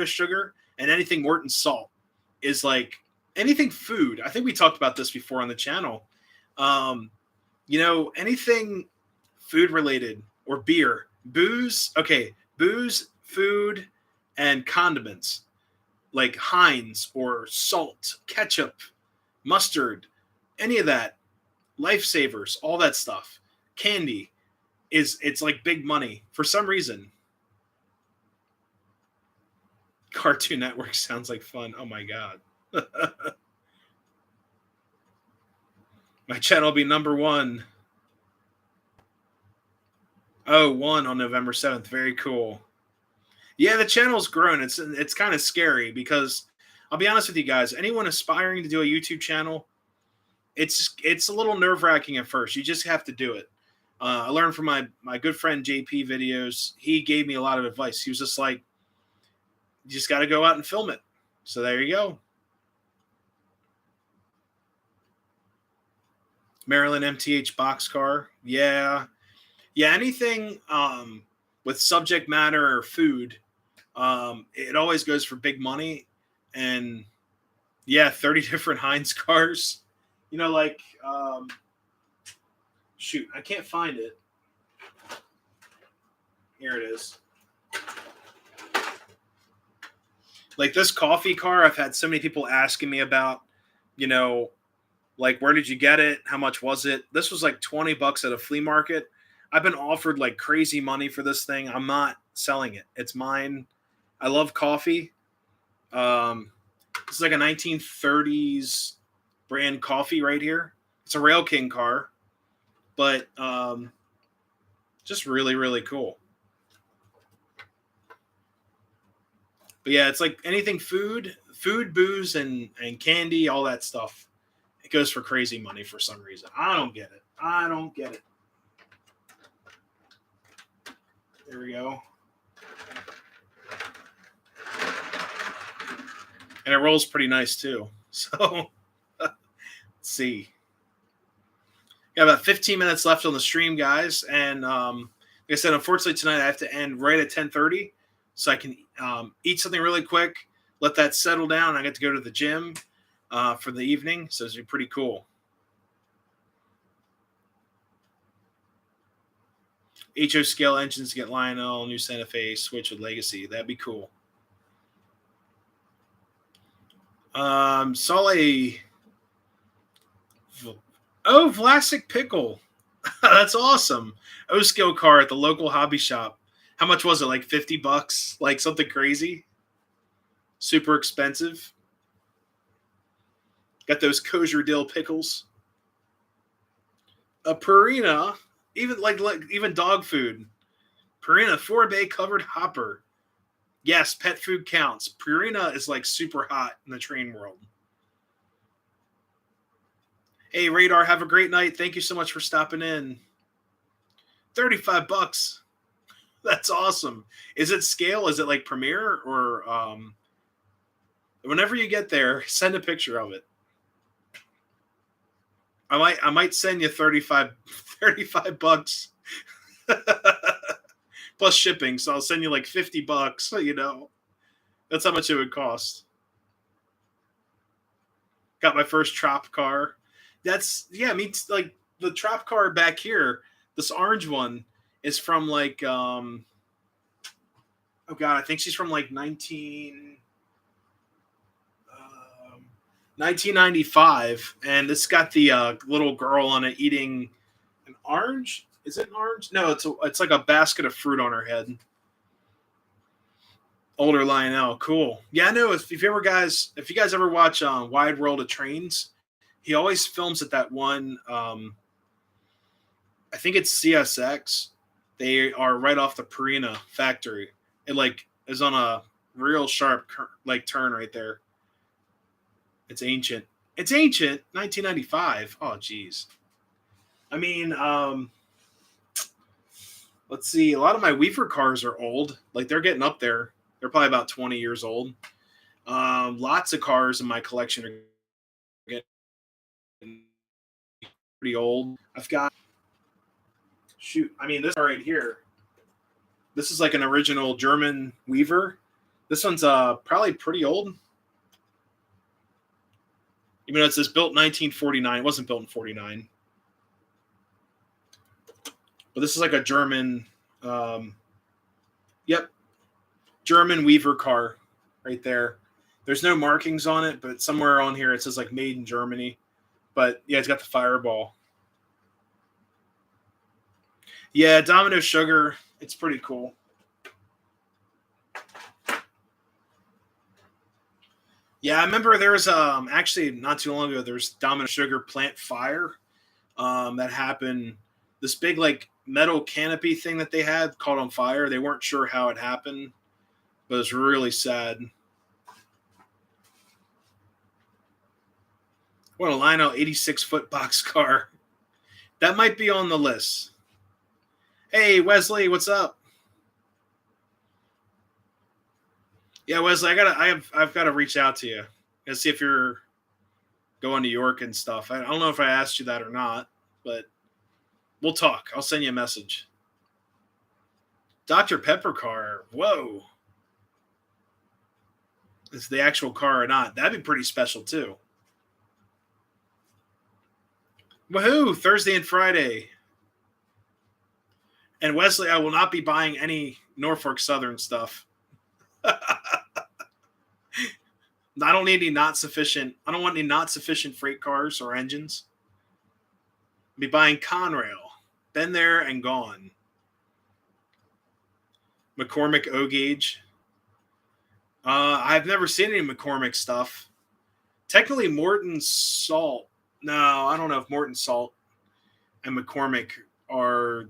Sugar and anything Morton Salt is like anything food. I think we talked about this before on the channel. Um, anything food related or beer, booze. Okay, booze, food, and condiments like Heinz or salt, ketchup, mustard, any of that, lifesavers, all that stuff. Candy it's like big money for some reason. Cartoon Network sounds like fun. Oh my god. My channel will be number one. Oh, one on November 7th. Very cool. Yeah, the channel's grown. It's kind of scary because I'll be honest with you guys. Anyone aspiring to do a YouTube channel, it's a little nerve wracking at first. You just have to do it. I learned from my good friend JP videos. He gave me a lot of advice. He was just like, you just got to go out and film it. So there you go. Maryland MTH boxcar. Yeah. Yeah, anything with subject matter or food, it always goes for big money. And yeah, 30 different Heinz cars. Like, shoot, I can't find it. Here it is. Like this coffee car, I've had so many people asking me about, like, where did you get it? How much was it? This was like $20 at a flea market. I've been offered like crazy money for this thing. I'm not selling it. It's mine. I love coffee. This is like a 1930s brand coffee right here. It's a Rail King car, but just really, really cool. But yeah, it's like anything food, booze, and candy, all that stuff. It goes for crazy money for some reason. I don't get it. There we go. And it rolls pretty nice too. So let's see. Got about 15 minutes left on the stream, guys. And like I said, unfortunately tonight I have to end right at 10:30, so I can eat something really quick, let that settle down. I get to go to the gym for the evening, so it's pretty cool. HO scale engines to get Lionel, new Santa Fe, switch with Legacy. That'd be cool. Saw a Vlasic pickle. That's awesome. O-scale car at the local hobby shop. How much was it? Like $50? Like something crazy? Super expensive. Got those kosher dill pickles. A Purina, even even dog food. Purina 4-bay covered hopper. Yes, pet food counts. Purina is like super hot in the train world. Hey, Radar, have a great night. Thank you so much for stopping in. $35. That's awesome. Is it scale? Is it like Premiere or whenever you get there, send a picture of it. I might send you 35 bucks plus shipping, so I'll send you like $50, That's how much it would cost. Got my first Trop car. I mean, like the Trop car back here, this orange one is from like oh god, I think she's from like 1995, and it's got the little girl on it eating an orange. Is it an orange? No, it's like a basket of fruit on her head. Older Lionel, cool. Yeah, I know. If you guys ever watch Wide World of Trains, he always films at that one. I think it's CSX. They are right off the Purina factory. It like is on a real sharp like turn right there. It's ancient. 1995. Oh, geez. I mean, let's see. A lot of my Weaver cars are old. Like they're getting up there. They're probably about 20 years old. Lots of cars in my collection are getting pretty old. I've got this car right here. This is like an original German Weaver. This one's probably pretty old. Even though it says built 1949, it wasn't built in 49. But this is like a German, um, yep, German Weaver car right there. There's no markings on it, but somewhere on here it says like made in Germany. But yeah, it's got the Fireball. Yeah, Domino Sugar. It's pretty cool. Yeah, I remember there was actually not too long ago there's Domino Sugar plant fire that happened. This big like metal canopy thing that they had caught on fire. They weren't sure how it happened, but it was really sad. What a Lionel 86-foot box car. That might be on the list. Hey Wesley, what's up? Yeah, Wesley, I've got to reach out to you and see if you're going to York and stuff. I don't know if I asked you that or not, but we'll talk. I'll send you a message. Dr. Pepper car. Whoa. Is the actual car or not? That'd be pretty special too. Woohoo! Thursday and Friday. And Wesley, I will not be buying any Norfolk Southern stuff. I don't need any not sufficient. I don't want any not sufficient freight cars or engines. I'll be buying Conrail. Been there and gone. McCormick O gauge. I've never seen any McCormick stuff. Technically, Morton Salt. No, I don't know if Morton Salt and McCormick are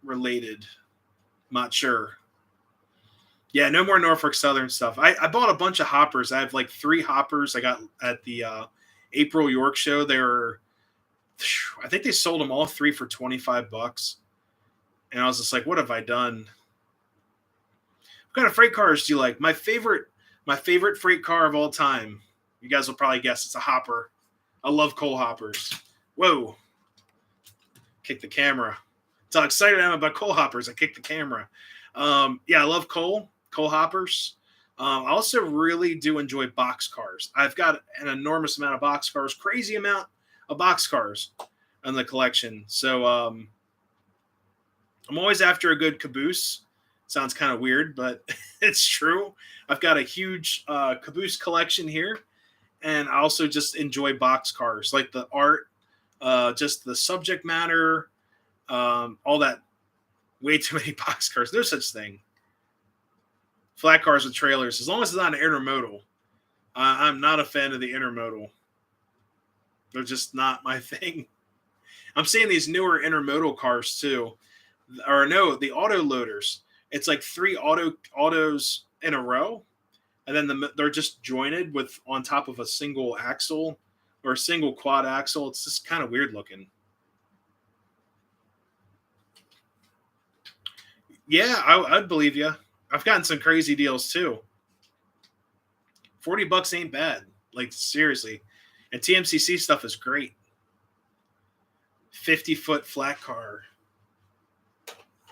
related. Not sure. Yeah, no more Norfolk Southern stuff. I bought a bunch of hoppers. I have like 3 hoppers I got at the April York show. They were, I think they sold them all 3 for $25. And I was just like, what have I done? What kind of freight cars do you like? My favorite freight car of all time. You guys will probably guess it's a hopper. I love coal hoppers. Whoa. Kick the camera. That's how excited I am about coal hoppers. I kicked the camera. Yeah, I love coal hoppers. I also really do enjoy box cars. I've got an enormous amount of box cars, crazy amount of box cars in the collection. So I'm always after a good caboose. Sounds kind of weird, but it's true. I've got a huge caboose collection here, and I also just enjoy box cars, like the art, just the subject matter, all that. Way too many box cars. No such thing. Flat cars with trailers, as long as it's not an intermodal. I'm not a fan of the intermodal. They're just not my thing. I'm seeing these newer intermodal cars too, or no, the auto loaders. It's like 3 autos in a row, and then they're just jointed with on top of a single axle or a single quad axle. It's just kind of weird looking. Yeah, I'd believe you. I've gotten some crazy deals too. $40 ain't bad. Like seriously, and TMCC stuff is great. 50-foot flat car.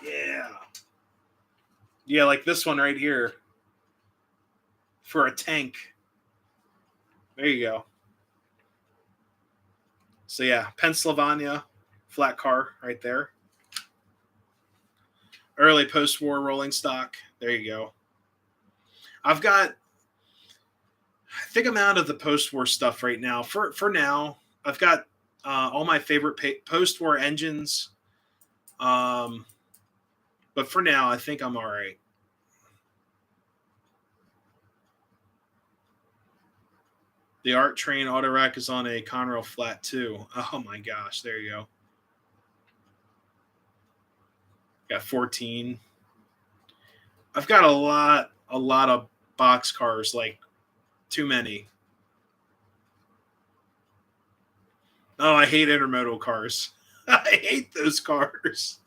Yeah, yeah, like this one right here for a tank. There you go. So yeah, Pennsylvania flat car right there. Early post-war rolling stock. There you go. I've got. I think I'm out of the post-war stuff right now. For now, I've got all my favorite post-war engines. But for now, I think I'm all right. The Art Train auto rack is on a Conrail flat too. Oh my gosh, there you go. Got 14. I've got a lot of box cars, like too many. Oh, I hate intermodal cars. I hate those cars.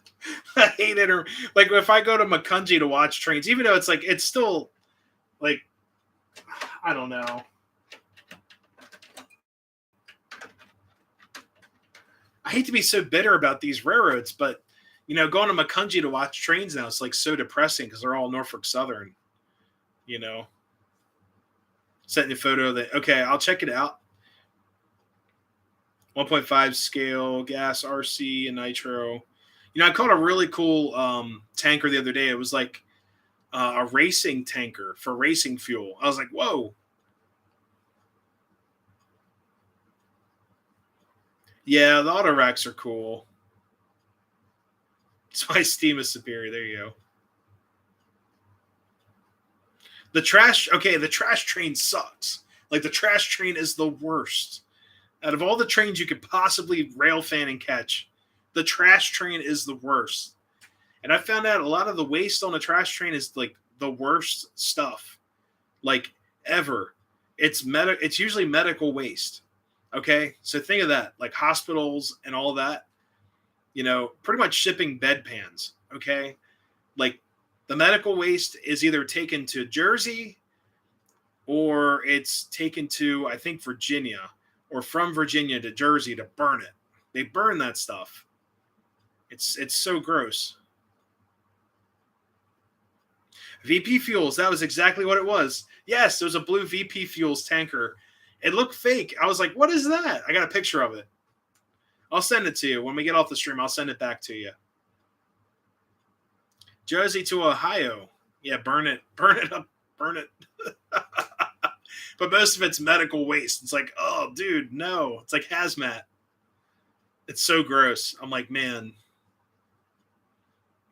I hate like if I go to Macungie to watch trains, even though it's like it's still like I don't know. I hate to be so bitter about these railroads, but going to Macungie to watch trains now, it's like so depressing because they're all Norfolk Southern. Setting a photo of that. Okay, I'll check it out. 1.5 scale gas RC and nitro. I caught a really cool tanker the other day. It was like a racing tanker for racing fuel. I was like, whoa. Yeah, the auto racks are cool. That's why Steam is superior. There you go. The trash train sucks. Like, the trash train is the worst. Out of all the trains you could possibly rail fan and catch, the trash train is the worst. And I found out a lot of the waste on the trash train is like the worst stuff, like ever. It's usually medical waste. Okay, so think of that, like hospitals and all that. Pretty much shipping bedpans. Okay, like the medical waste is either taken to Jersey or it's taken to, I think, Virginia, or from Virginia to Jersey to burn it. They burn that stuff. It's so gross. VP Fuels, that was exactly what it was. Yes, it was a blue VP Fuels tanker. It looked fake. I was like, what is that? I got a picture of it. I'll send it to you. When we get off the stream, I'll send it back to you. Jersey to Ohio. Yeah, burn it. Burn it up. Burn it. But most of it's medical waste. It's like, oh, dude, no. It's like hazmat. It's so gross. I'm like, man,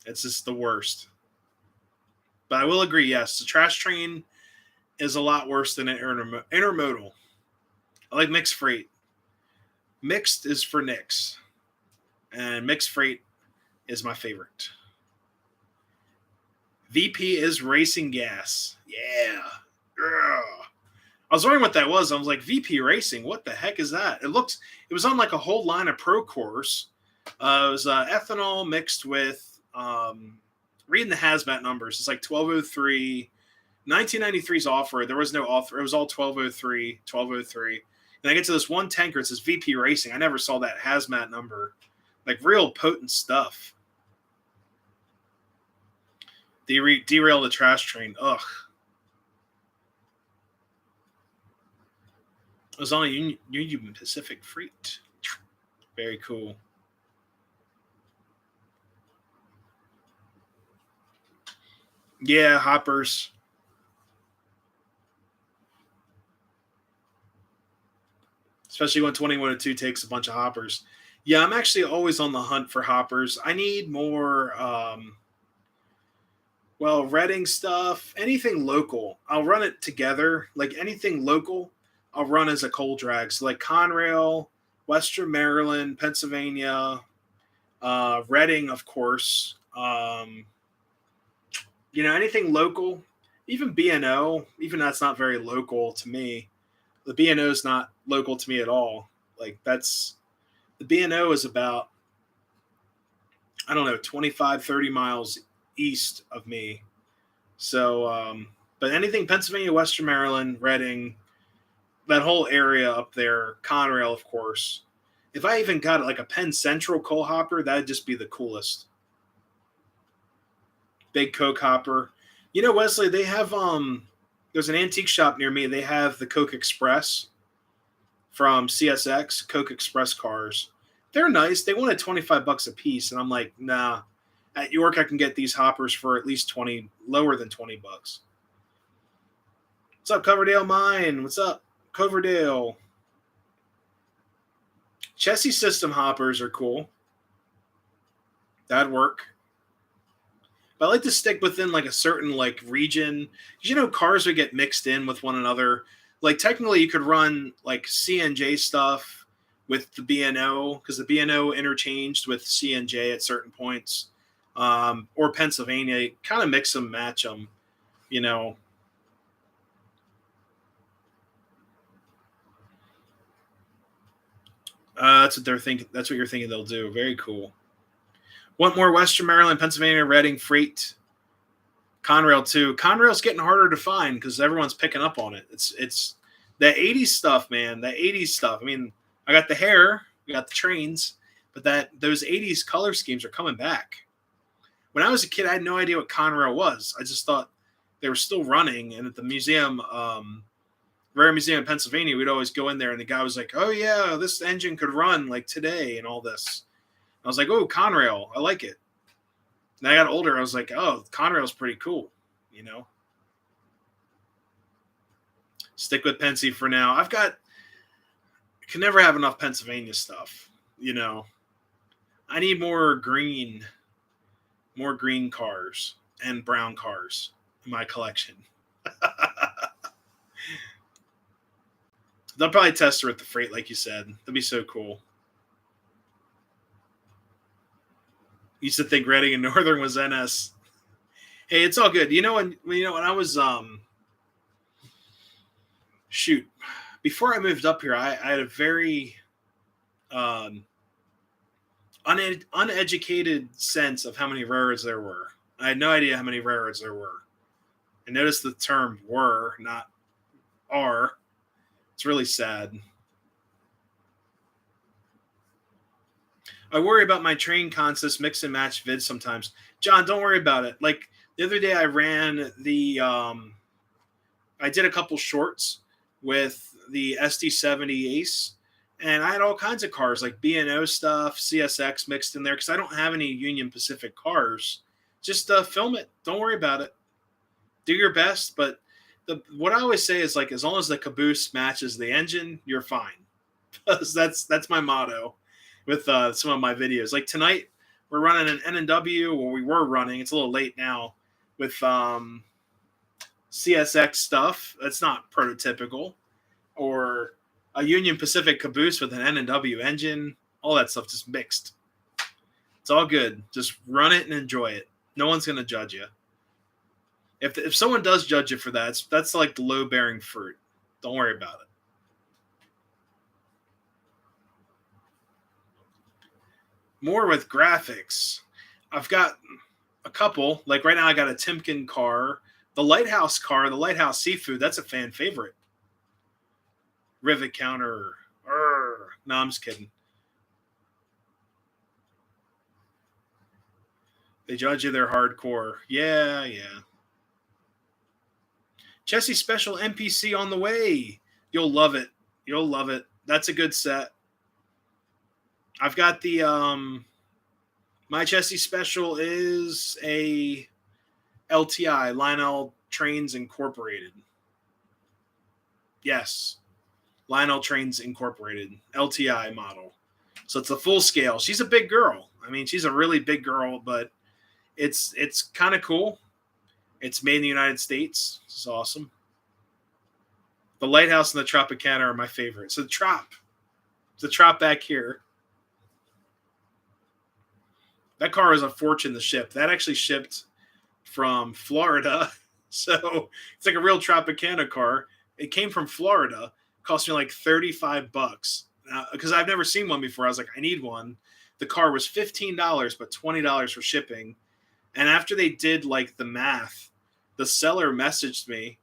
it's just the worst. But I will agree, yes, the trash train is a lot worse than an intermodal. I like mixed freight. Mixed is for Nicks. And mixed freight is my favorite. VP is racing gas. Yeah. Ugh. I was wondering what that was. I was like, VP Racing, what the heck is that? It was on like a whole line of Pro Cores. It was ethanol mixed with, reading the hazmat numbers, it's like 1203. 1993's offer, there was no offer. It was all 1203, 1203. And I get to this one tanker, it says VP Racing. I never saw that hazmat number. Like real potent stuff. Derail the trash train. Ugh. It was on a Union Pacific Freight. Very cool. Yeah, hoppers. Especially when 2102 takes a bunch of hoppers. Yeah, I'm actually always on the hunt for hoppers. I need more, Reading stuff, anything local. I'll run it together. Like anything local, I'll run as a cold drag. So like Conrail, Western Maryland, Pennsylvania, Reading, of course. Anything local, even B&O, even that's not very local to me. The B&O is not local to me at all. Like the B&O is about, I don't know, 25, 30 miles east of me. So, but anything Pennsylvania, Western Maryland, Reading, that whole area up there, Conrail, of course. If I even got like a Penn Central coal hopper, that'd just be the coolest. Big Coke hopper. Wesley, they have there's an antique shop near me. They have the Coke Express from CSX, Coke Express cars. They're nice. They wanted $25 a piece, and I'm like, nah. At York, I can get these hoppers for at least lower than $20. What's up, Coverdale Mine? What's up, Coverdale? Chassis system hoppers are cool. That'd work. But I like to stick within like a certain like region. Cars would get mixed in with one another. Like technically you could run like C&J stuff with the B&O because the B&O interchanged with C&J at certain points. Or Pennsylvania, kind of mix them, match them, That's what they're thinking. That's what you're thinking they'll do. Very cool. Want more Western Maryland, Pennsylvania, Reading freight. Conrail too. Conrail's getting harder to find because everyone's picking up on it. It's that 80s stuff, man. That 80s stuff. I mean, I got the hair, we got the trains, but those 80s color schemes are coming back. When I was a kid, I had no idea what Conrail was. I just thought they were still running. And at the museum, Rare Museum in Pennsylvania, we'd always go in there, and the guy was like, "Oh yeah, this engine could run like today," and all this. I was like, oh, Conrail, I like it. And I got older, I was like, oh, Conrail's pretty cool, you know. Stick with Pensy for now. Can never have enough Pennsylvania stuff, you know. I need more green cars and brown cars in my collection. They'll probably test her at the freight, like you said. That'd be so cool. Used to think Reading and Northern was NS. Hey, it's all good. When I was shoot, before I moved up here, I had a very um, uneducated sense of how many railroads there were. I had no idea how many railroads there were. I noticed the term "were," not "are." It's really sad. I worry about my train contests, mix and match vids sometimes. John, don't worry about it. Like the other day, I ran I did a couple shorts with the SD70 Ace, and I had all kinds of cars like B&O stuff, CSX mixed in there because I don't have any Union Pacific cars. Just film it. Don't worry about it. Do your best, but what I always say is like as long as the caboose matches the engine, you're fine. that's my motto with some of my videos. Like tonight, we're running an N&W, or we were running. It's a little late now with CSX stuff. That's not prototypical, or a Union Pacific caboose with an N&W engine. All that stuff just mixed. It's all good. Just run it and enjoy it. No one's gonna judge you. If someone does judge you for that, that's like the low bearing fruit. Don't worry about it. More with graphics. I've got a couple. Like right now, I got a Timken car, the Lighthouse Seafood. That's a fan favorite. Rivet counter. No, I'm just kidding. They judge you, they're hardcore. Yeah. Chessie Special NPC on the way. You'll love it. That's a good set. I've got the my Chessie Special is a LTI, Lionel Trains Incorporated. Yes. Lionel Trains Incorporated, LTI model. So it's a full scale. She's a big girl. I mean, she's a really big girl, but it's kind of cool. It's made in the United States. It's awesome. The Lighthouse and the Tropicana are my favorite. So the Trop back here. That car is a fortune to ship. That actually shipped from Florida. So it's like a real Tropicana car. It came from Florida. Cost me like $35 because I've never seen one before. I was like, I need one. The car was $15, but $20 for shipping. And after they did like the math, the seller messaged me,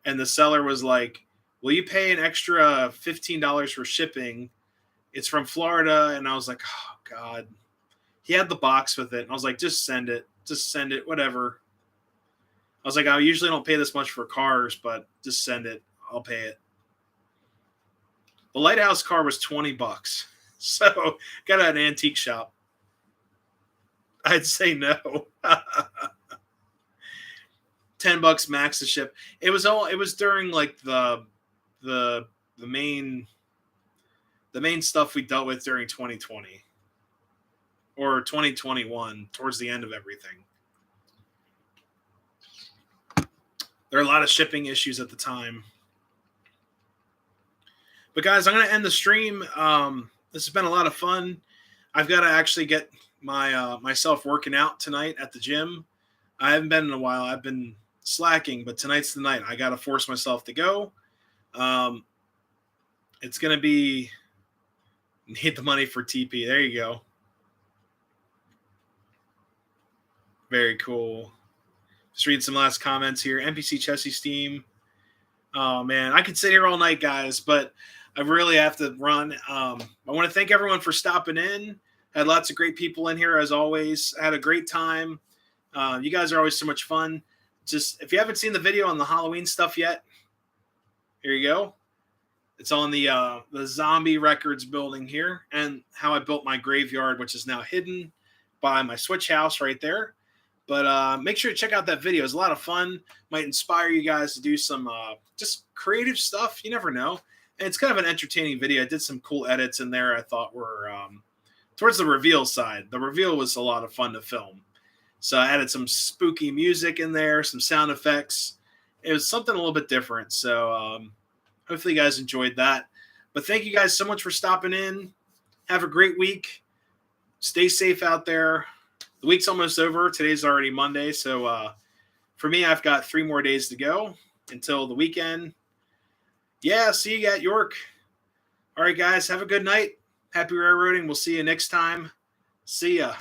and the seller was like, will you pay an extra $15 for shipping? It's from Florida. And I was like, oh God. He had the box with it. And I was like, just send it, whatever. I was like, I usually don't pay this much for cars, but just send it. I'll pay it. The Lighthouse car was $20. So got an antique shop. I'd say no. $10 max to ship. It was during like the main stuff we dealt with during 2020 or 2021, towards the end of everything. There are a lot of shipping issues at the time. But guys, I'm going to end the stream. This has been a lot of fun. I've got to actually get myself working out tonight at the gym. I haven't been in a while. I've been slacking, but tonight's the night. I got to force myself to go. It's going to be need the money for TP. There you go. Very cool. Just read some last comments here. NPC Chessie Steam. Oh, man. I could sit here all night, guys, but I really have to run. I want to thank everyone for stopping in. Had lots of great people in here, as always. I had a great time. You guys are always so much fun. Just if you haven't seen the video on the Halloween stuff yet, here you go. It's on the Zombie Records building here, and how I built my graveyard, which is now hidden by my switch house right there. But make sure to check out that video. It's a lot of fun. Might inspire you guys to do some just creative stuff. You never know. And it's kind of an entertaining video. I did some cool edits in there I thought were towards the reveal side. The reveal was a lot of fun to film. So I added some spooky music in there, some sound effects. It was something a little bit different. So hopefully you guys enjoyed that. But thank you guys so much for stopping in. Have a great week. Stay safe out there. The week's almost over. Today's already Monday. So for me, I've got 3 more days to go until the weekend. Yeah, see you at York. All right, guys, have a good night. Happy railroading. We'll see you next time. See ya.